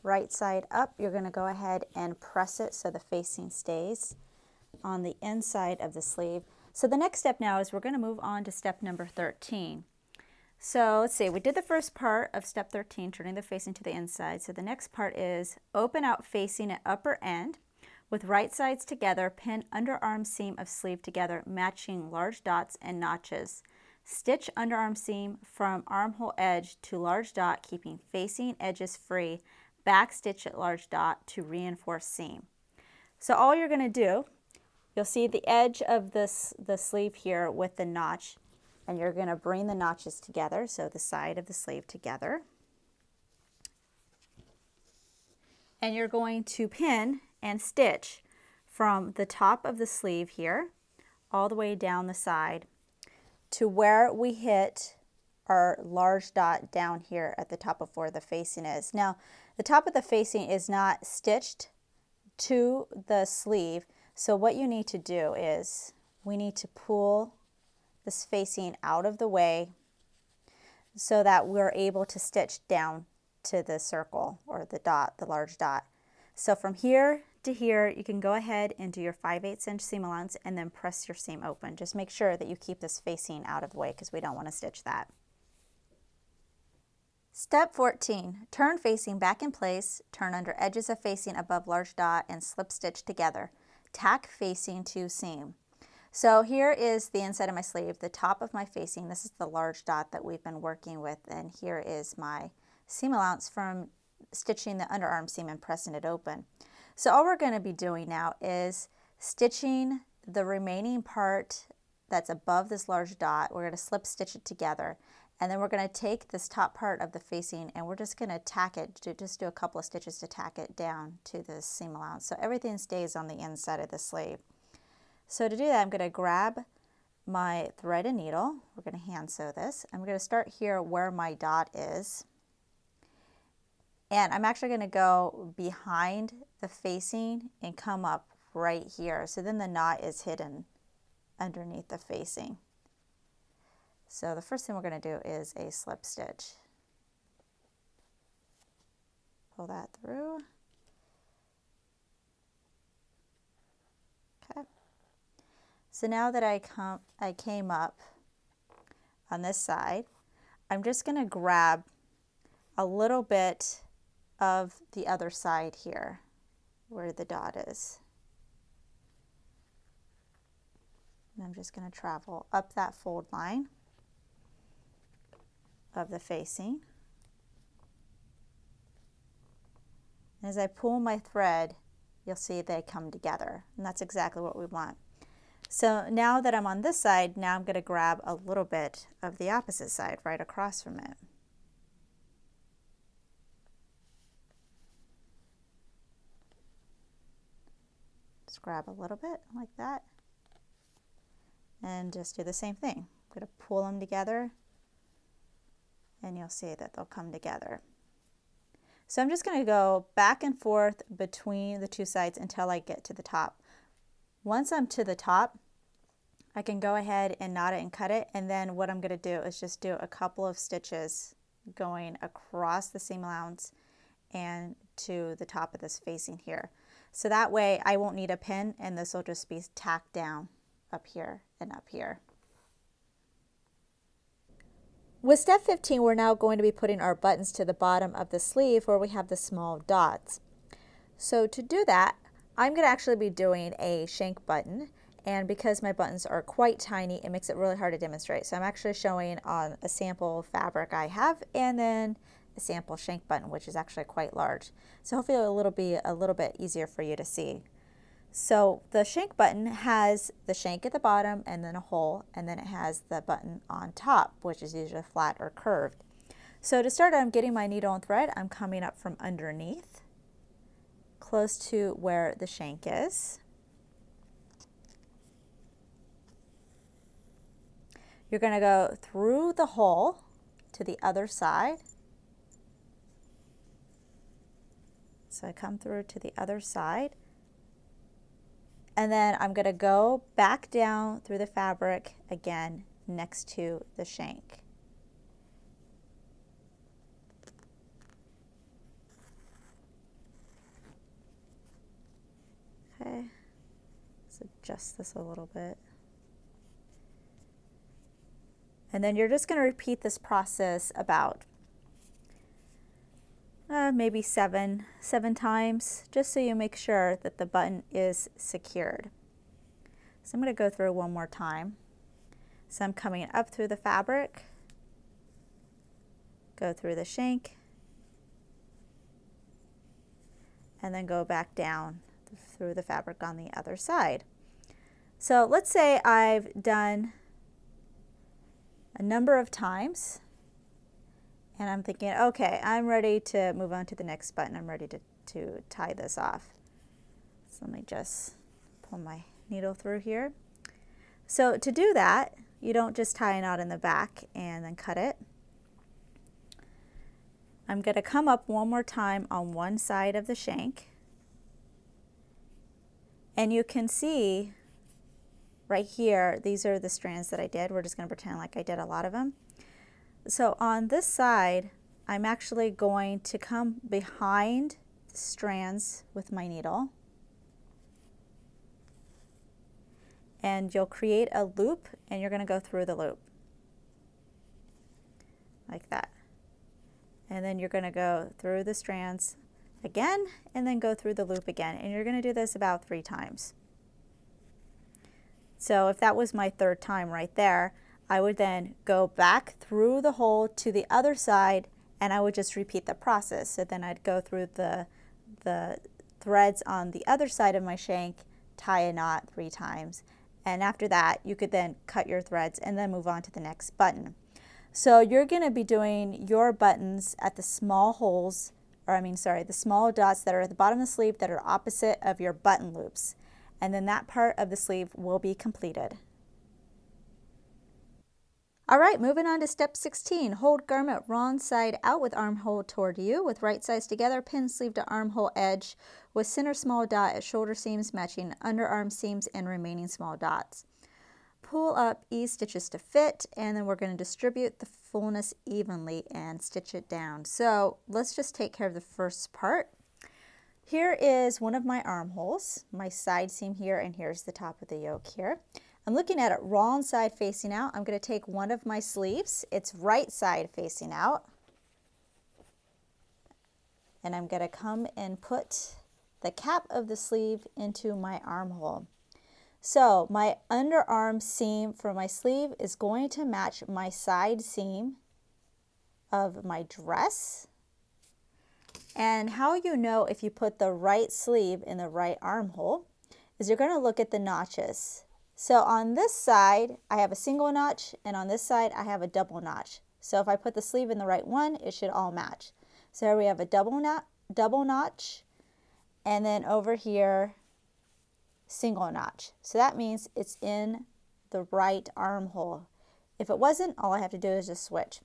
right side up. You're going to go ahead and press it so the facing stays on the inside of the sleeve. So the next step now is we're going to move on to step number 13. So let's see, we did the first part of step 13, turning the facing to the inside. So the next part is open out facing at upper end with right sides together, pin underarm seam of sleeve together, matching large dots and notches. Stitch underarm seam from armhole edge to large dot, keeping facing edges free, back stitch at large dot to reinforce seam. So all you're going to do, you'll see the edge of the sleeve here with the notch, and you're going to bring the notches together, so the side of the sleeve together. And you're going to pin and stitch from the top of the sleeve here all the way down the side to where we hit our large dot down here at the top of where the facing is. Now, the top of the facing is not stitched to the sleeve, so what you need to do is we need to pull this facing out of the way so that we're able to stitch down to the circle or the dot, the large dot. So from here to here, you can go ahead and do your 5/8 inch seam allowance and then press your seam open. Just make sure that you keep this facing out of the way because we don't want to stitch that. Step 14, turn facing back in place, turn under edges of facing above large dot and slip stitch together. Tack facing to seam. So here is the inside of my sleeve, the top of my facing. This is the large dot that we've been working with, and here is my seam allowance from stitching the underarm seam and pressing it open. So all we're going to be doing now is stitching the remaining part that's above this large dot. We're going to slip stitch it together, and then we're going to take this top part of the facing and we're just going to tack it, just do a couple of stitches to tack it down to the seam allowance so everything stays on the inside of the sleeve. So to do that, I'm going to grab my thread and needle. We're going to hand sew this. I'm going to start here where my dot is. And I'm actually going to go behind the facing and come up right here. So then the knot is hidden underneath the facing. So the first thing we're going to do is a slip stitch. Pull that through. Okay. So now that I came up on this side, I'm just going to grab a little bit of the other side here where the dot is. And I'm just going to travel up that fold line of the facing. And as I pull my thread, you'll see they come together, and that's exactly what we want. So now that I'm on this side, now I'm going to grab a little bit of the opposite side right across from it. Just grab a little bit like that and just do the same thing. I'm going to pull them together and you'll see that they'll come together. So I'm just going to go back and forth between the two sides until I get to the top. Once I'm to the top, I can go ahead and knot it and cut it, and then what I'm going to do is just do a couple of stitches going across the seam allowance and to the top of this facing here. So that way I won't need a pin, and this will just be tacked down up here and up here. With step 15, we're now going to be putting our buttons to the bottom of the sleeve where we have the small dots. So to do that, I'm going to actually be doing a shank button, and because my buttons are quite tiny, it makes it really hard to demonstrate. So I'm actually showing on a sample fabric I have, and then a sample shank button, which is actually quite large. So hopefully it'll be a little bit easier for you to see. So the shank button has the shank at the bottom and then a hole, and then it has the button on top, which is usually flat or curved. So to start, I'm getting my needle and thread. I'm coming up from underneath, close to where the shank is. You're going to go through the hole to the other side. So I come through to the other side, and then I'm going to go back down through the fabric again next to the shank. Okay, let's adjust this a little bit. And then you're just going to repeat this process about maybe seven times, just so you make sure that the button is secured. So I'm going to go through one more time. So I'm coming up through the fabric, go through the shank, and then go back down through the fabric on the other side. So let's say I've done a number of times, and I'm thinking, okay, I'm ready to move on to the next button. I'm ready to tie this off. So let me just pull my needle through here. So to do that, you don't just tie a knot in the back and then cut it. I'm going to come up one more time on one side of the shank, and you can see right here, these are the strands that I did. We're just going to pretend like I did a lot of them. So on this side, I'm actually going to come behind the strands with my needle, and you'll create a loop, and you're going to go through the loop like that. And then you're going to go through the strands again, and then go through the loop again, and you're going to do this about 3 times. So if that was my third time right there, I would then go back through the hole to the other side, and I would just repeat the process. So then I'd go through the threads on the other side of my shank, tie a knot 3 times, and after that you could then cut your threads and then move on to the next button. So you're going to be doing your buttons at the small holes, or the small dots that are at the bottom of the sleeve that are opposite of your button loops. And then that part of the sleeve will be completed. All right, moving on to step 16. Hold garment wrong side out with armhole toward you, with right sides together, pin sleeve to armhole edge, with center small dot at shoulder seams matching underarm seams and remaining small dots. Pull up ease stitches to fit, and then we're going to distribute the fullness evenly and stitch it down. So let's just take care of the first part. Here is one of my armholes, my side seam here, and here's the top of the yoke here. I'm looking at it wrong side facing out. I'm going to take one of my sleeves, it's right side facing out, and I'm going to come and put the cap of the sleeve into my armhole. So my underarm seam for my sleeve is going to match my side seam of my dress. And how you know if you put the right sleeve in the right armhole is you're going to look at the notches. So on this side, I have a single notch, and on this side, I have a double notch. So if I put the sleeve in the right one, it should all match. So here we have a double notch, and then over here, single notch. So that means it's in the right armhole. If it wasn't, all I have to do is just switch.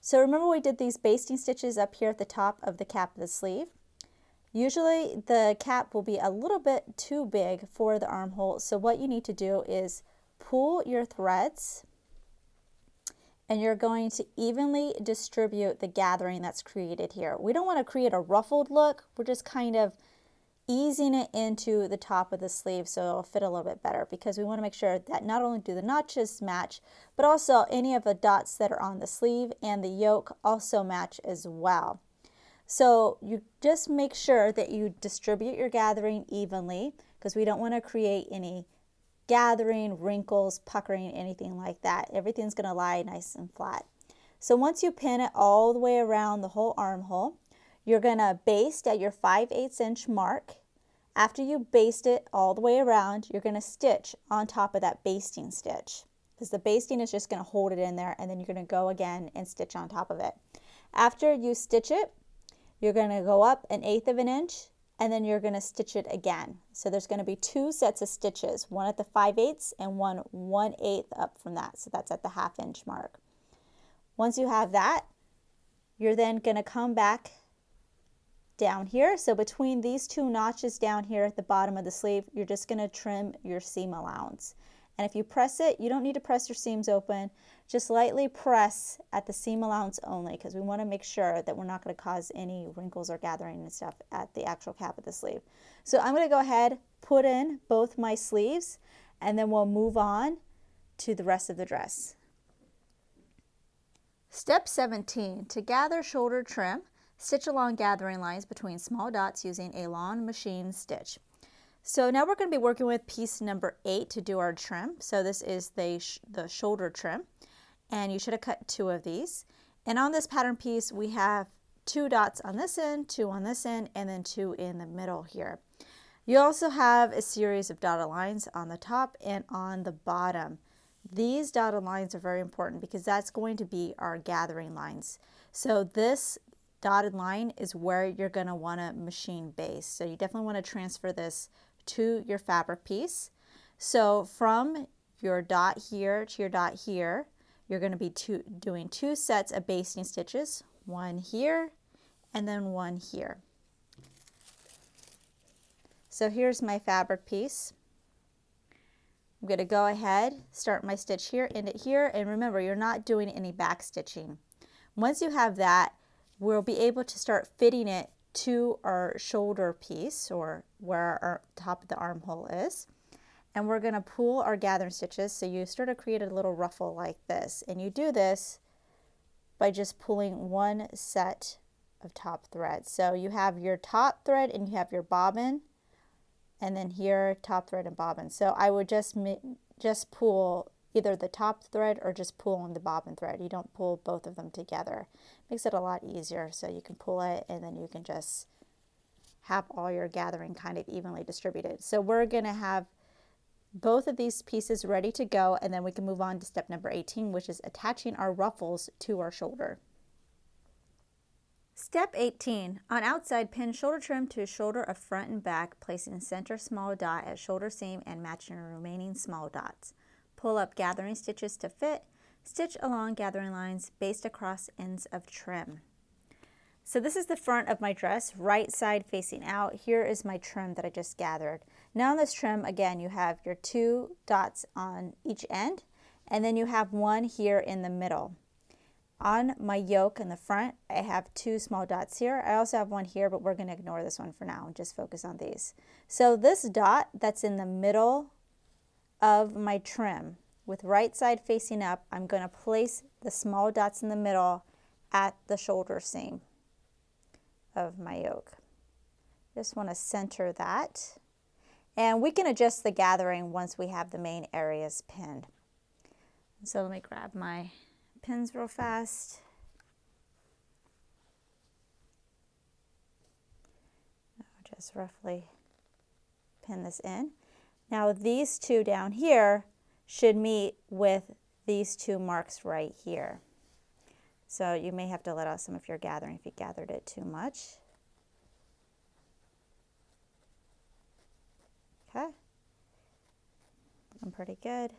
So remember we did these basting stitches up here at the top of the cap of the sleeve. Usually the cap will be a little bit too big for the armhole, so what you need to do is pull your threads, and you're going to evenly distribute the gathering that's created here. We don't want to create a ruffled look, we're just kind of easing it into the top of the sleeve so it'll fit a little bit better, because we want to make sure that not only do the notches match, but also any of the dots that are on the sleeve and the yoke also match as well. So you just make sure that you distribute your gathering evenly, because we don't want to create any gathering, wrinkles, puckering, anything like that. Everything's going to lie nice and flat. So once you pin it all the way around the whole armhole, you're going to baste at your 5/8 inch mark. After you baste it all the way around, you're going to stitch on top of that basting stitch, because the basting is just going to hold it in there, and then you're going to go again and stitch on top of it. After you stitch it, you're going to go up 1/8 of an inch, and then you're going to stitch it again. So there's going to be 2 sets of stitches, one at the 5/8 and one 1/8 up from that. So that's at the 1/2 inch mark. Once you have that, you're then going to come back down here. So between these 2 notches down here at the bottom of the sleeve, you're just going to trim your seam allowance. And if you press it, you don't need to press your seams open. Just lightly press at the seam allowance only, because we want to make sure that we're not going to cause any wrinkles or gathering and stuff at the actual cap of the sleeve. So I'm going to go ahead, put in both my sleeves, and then we'll move on to the rest of the dress. Step 17, to gather shoulder trim, stitch along gathering lines between small dots using a long machine stitch. So now we're going to be working with piece number 8 to do our trim. So this is the shoulder trim, and you should have cut 2 of these. And on this pattern piece, we have 2 dots on this end, 2 on this end, and then 2 in the middle here. You also have a series of dotted lines on the top and on the bottom. These dotted lines are very important because that's going to be our gathering lines. So this dotted line is where you're going to want to machine base. So you definitely want to transfer this to your fabric piece. So from your dot here to your dot here, you're going to be doing 2 sets of basting stitches, one here and then one here. So here's my fabric piece. I'm going to go ahead, start my stitch here, end it here, and remember, you're not doing any back stitching. Once you have that, we'll be able to start fitting it to our shoulder piece, or where our top of the armhole is. And we're going to pull our gathering stitches, so you sort of create a little ruffle like this. And you do this by just pulling 1 set of top thread. So you have your top thread and you have your bobbin, and then here top thread and bobbin. So I would just pull either the top thread or just pull on the bobbin thread. You don't pull both of them together. Makes it a lot easier, so you can pull it and then you can just have all your gathering kind of evenly distributed. So we're going to have both of these pieces ready to go, and then we can move on to step number 18, which is attaching our ruffles to our shoulder. Step 18. On outside, pin shoulder trim to shoulder of front and back, placing center small dot at shoulder seam and matching the remaining small dots. Pull up gathering stitches to fit. Stitch along gathering lines, baste across ends of trim. So this is the front of my dress, right side facing out. Here is my trim that I just gathered. Now on this trim, again, you have your 2 dots on each end, and then you have 1 here in the middle. On my yoke in the front, I have 2 small dots here. I also have 1 here, but we're going to ignore this one for now and just focus on these. So this dot that's in the middle of my trim, with right side facing up, I'm going to place the small dots in the middle at the shoulder seam of my yoke. Just want to center that. And we can adjust the gathering once we have the main areas pinned. So let me grab my pins real fast. just roughly pin this in. Now these two down here should meet with these two marks right here. So you may have to let out some of your gathering if you gathered it too much. Okay, looking pretty good.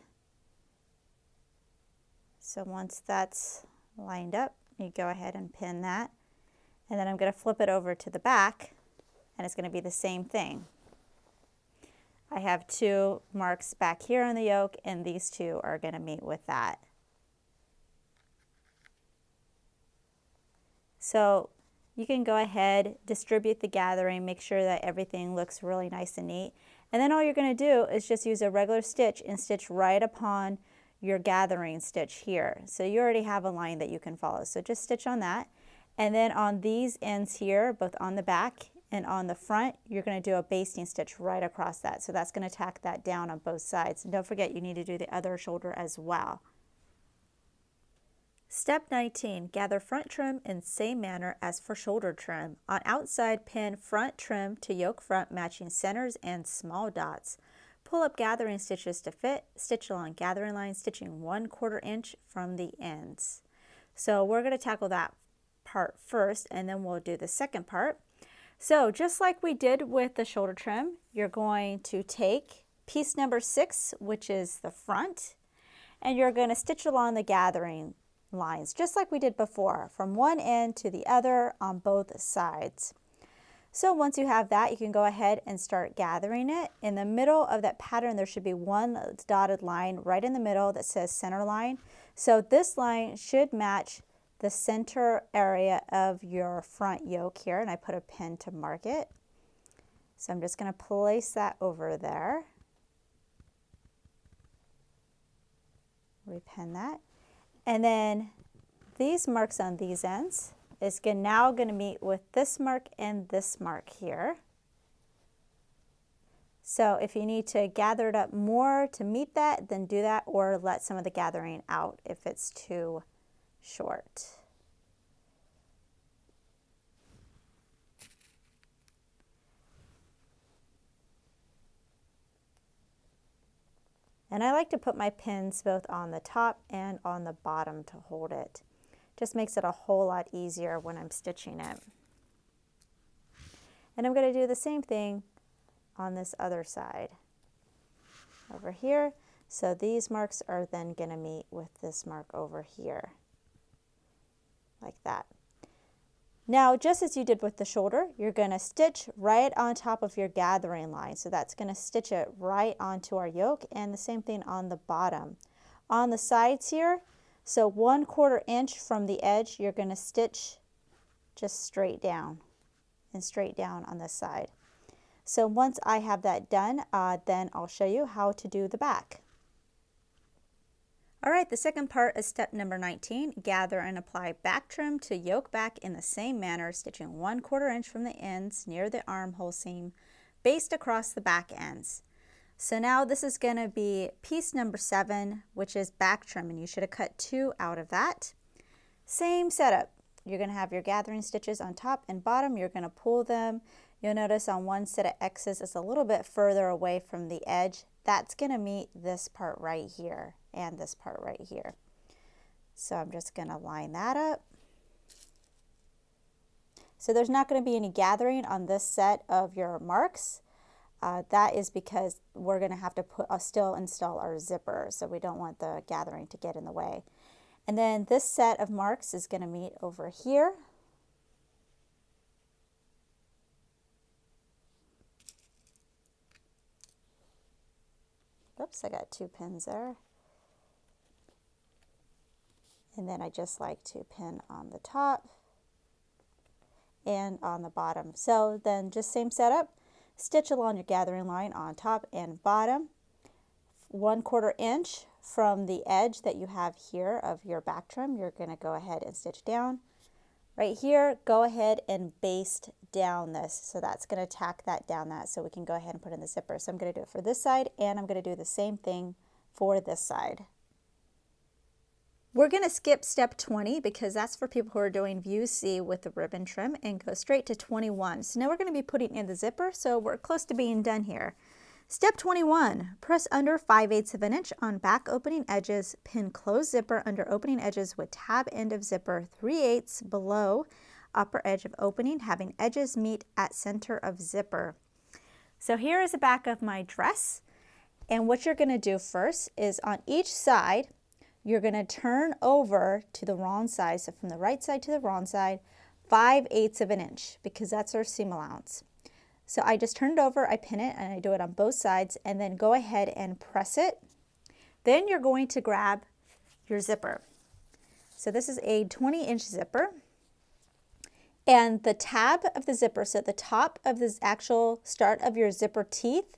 So once that's lined up, you go ahead and pin that. And then I'm going to flip it over to the back, and it's going to be the same thing. I have two marks back here on the yoke, and these two are going to meet with that. So you can go ahead, distribute the gathering, make sure that everything looks really nice and neat. And then all you're going to do is just use a regular stitch and stitch right upon your gathering stitch here. So you already have a line that you can follow. So just stitch on that. And then on these ends here, both on the back and on the front, you're going to do a basting stitch right across that. So that's going to tack that down on both sides. And don't forget, you need to do the other shoulder as well. Step 19, gather front trim in same manner as for shoulder trim. On outside, pin front trim to yoke front, matching centers and small dots. Pull up gathering stitches to fit, stitch along gathering line, stitching 1/4 inch from the ends. So we're going to tackle that part first, and then we'll do the second part. So just like we did with the shoulder trim, you're going to take piece number 6, which is the front, and you're going to stitch along the gathering lines, just like we did before, from one end to the other on both sides. So once you have that, you can go ahead and start gathering it. In the middle of that pattern, there should be one dotted line right in the middle that says center line. So this line should match the center area of your front yoke here, and I put a pin to mark it. So I'm just going to place that over there. Repin that. And then these marks on these ends is now going to meet with this mark and this mark here. So if you need to gather it up more to meet that, then do that, or let some of the gathering out if it's too short. And I like to put my pins both on the top and on the bottom to hold it. Just makes it a whole lot easier when I'm stitching it. And I'm going to do the same thing on this other side over here. So these marks are then going to meet with this mark over here, like that. Now, just as you did with the shoulder, you're going to stitch right on top of your gathering line. So that's going to stitch it right onto our yoke, and the same thing on the bottom. On the sides here, so 1/4 inch from the edge, you're going to stitch just straight down and straight down on this side. So once I have that done, then I'll show you how to do the back. All right, the second part is step number 19. Gather and apply back trim to yoke back in the same manner, stitching 1/4 inch from the ends near the armhole seam, based across the back ends. So now this is going to be piece number 7, which is back trim, and you should have cut 2 out of that. Same setup. You're going to have your gathering stitches on top and bottom. You're going to pull them. You'll notice on one set of X's it's a little bit further away from the edge. That's going to meet this part right here and this part right here. So I'm just going to line that up. So there's not going to be any gathering on this set of your marks. That is because we're going to have to still install our zipper, so we don't want the gathering to get in the way. And then this set of marks is going to meet over here. Oops, I got 2 pins there. And then I just like to pin on the top and on the bottom. So then just same setup, stitch along your gathering line on top and bottom, 1/4 inch from the edge that you have here of your back trim. You're going to go ahead and stitch down. Right here, go ahead and baste down this. So that's going to tack that down so we can go ahead and put in the zipper. So I'm going to do it for this side, and I'm going to do the same thing for this side. We're going to skip step 20 because that's for people who are doing view C with the ribbon trim, and go straight to 21. So now we're going to be putting in the zipper, so we're close to being done here. Step 21, press under 5/8 of an inch on back opening edges, pin closed zipper under opening edges with tab end of zipper 3/8 below upper edge of opening, having edges meet at center of zipper. So here is the back of my dress, and what you're going to do first is on each side, you're going to turn over to the wrong side, so from the right side to the wrong side, 5/8 of an inch, because that's our seam allowance. So I just turn it over, I pin it, and I do it on both sides, and then go ahead and press it. Then you're going to grab your zipper. So this is a 20-inch zipper, and the tab of the zipper, so the top of the actual start of your zipper teeth,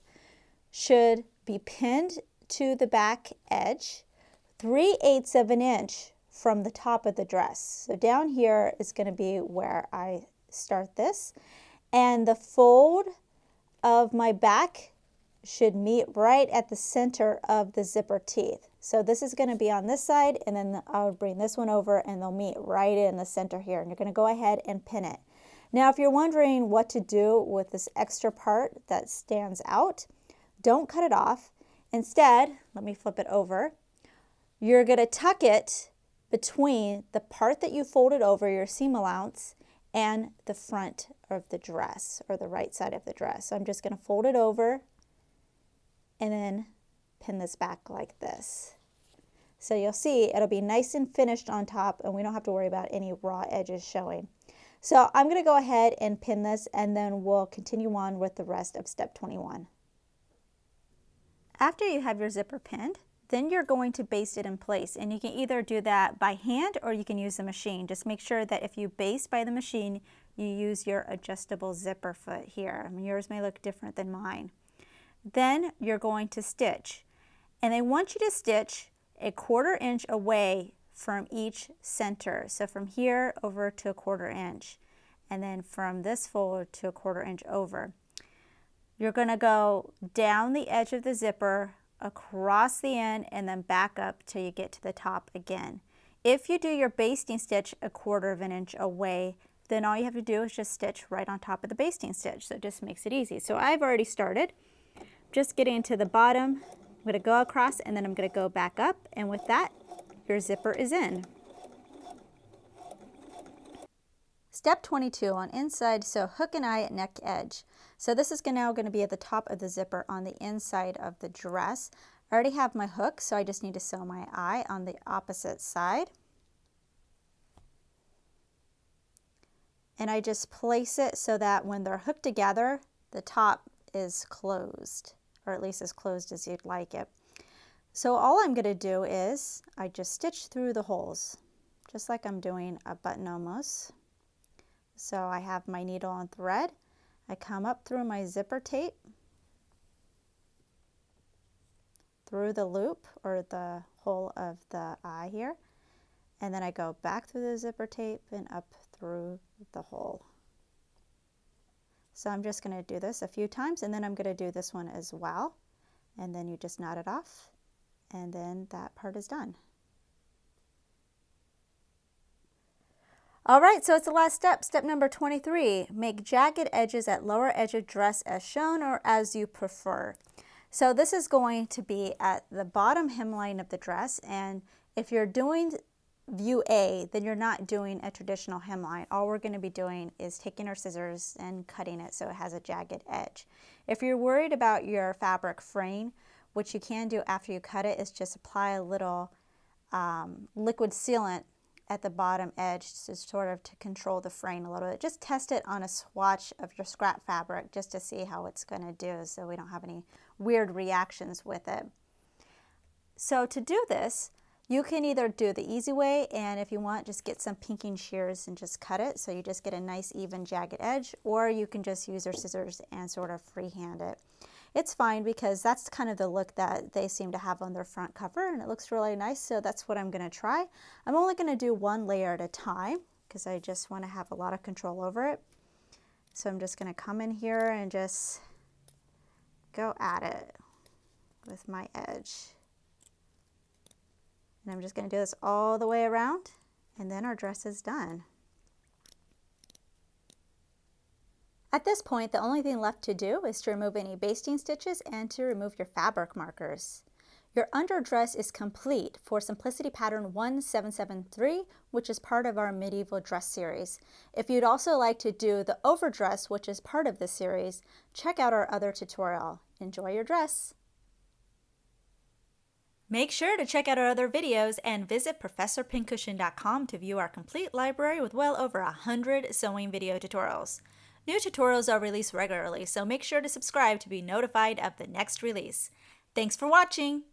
should be pinned to the back edge 3/8 of an inch from the top of the dress. So down here is going to be where I start this, and the fold of my back should meet right at the center of the zipper teeth. So this is going to be on this side, and then I'll bring this one over and they'll meet right in the center here, and you're going to go ahead and pin it. Now if you're wondering what to do with this extra part that stands out, don't cut it off. Instead, let me flip it over. You're going to tuck it between the part that you folded over, your seam allowance, and the front of the dress, or the right side of the dress. So I'm just going to fold it over and then pin this back like this. So you'll see it'll be nice and finished on top, and we don't have to worry about any raw edges showing. So I'm going to go ahead and pin this, and then we'll continue on with the rest of step 21. After you have your zipper pinned, then you're going to baste it in place, and you can either do that by hand or you can use the machine. Just make sure that if you baste by the machine, you use your adjustable zipper foot here. I mean, yours may look different than mine. Then you're going to stitch, and they want you to stitch 1/4 inch away from each center. So from here over to 1/4 inch, and then from this fold to 1/4 inch over. You're going to go down the edge of the zipper, across the end, and then back up till you get to the top again. If you do your basting stitch 1/4 of an inch away, then all you have to do is just stitch right on top of the basting stitch. So it just makes it easy. So I've already started. Just getting to the bottom, I'm going to go across, and then I'm going to go back up, and with that, your zipper is in. Step 22 on inside sew hook and eye at neck edge. So this is now going to be at the top of the zipper on the inside of the dress. I already have my hook, so I just need to sew my eye on the opposite side. And I just place it so that when they're hooked together, the top is closed, or at least as closed as you'd like it. So all I'm going to do is I just stitch through the holes, just like I'm doing a button almost. So I have my needle and thread. I come up through my zipper tape, through the loop or the hole of the eye here, and then I go back through the zipper tape and up through the hole. So I'm just going to do this a few times, and then I'm going to do this one as well, and then you just knot it off, and then that part is done. All right, so it's the last step. Step number 23, make jagged edges at lower edge of dress as shown or as you prefer. So this is going to be at the bottom hemline of the dress, and if you're doing view A, then you're not doing a traditional hemline. All we're going to be doing is taking our scissors and cutting it so it has a jagged edge. If you're worried about your fabric fraying, what you can do after you cut it is just apply a little liquid sealant at the bottom edge to sort of to control the fraying a little bit. Just test it on a swatch of your scrap fabric just to see how it's going to do, so we don't have any weird reactions with it. So to do this, you can either do the easy way, and if you want, just get some pinking shears and just cut it so you just get a nice even jagged edge, or you can just use your scissors and sort of freehand it. It's fine because that's kind of the look that they seem to have on their front cover, and it looks really nice, so that's what I'm going to try. I'm only going to do one layer at a time because I just want to have a lot of control over it. So I'm just going to come in here and just go at it with my edge. And I'm just going to do this all the way around, and then our dress is done. At this point, the only thing left to do is to remove any basting stitches and to remove your fabric markers. Your underdress is complete for Simplicity Pattern 1773, which is part of our Medieval Dress series. If you'd also like to do the overdress, which is part of this series, check out our other tutorial. Enjoy your dress! Make sure to check out our other videos and visit ProfessorPincushion.com to view our complete library with well over 100 sewing video tutorials. New tutorials are released regularly, so make sure to subscribe to be notified of the next release. Thanks for watching!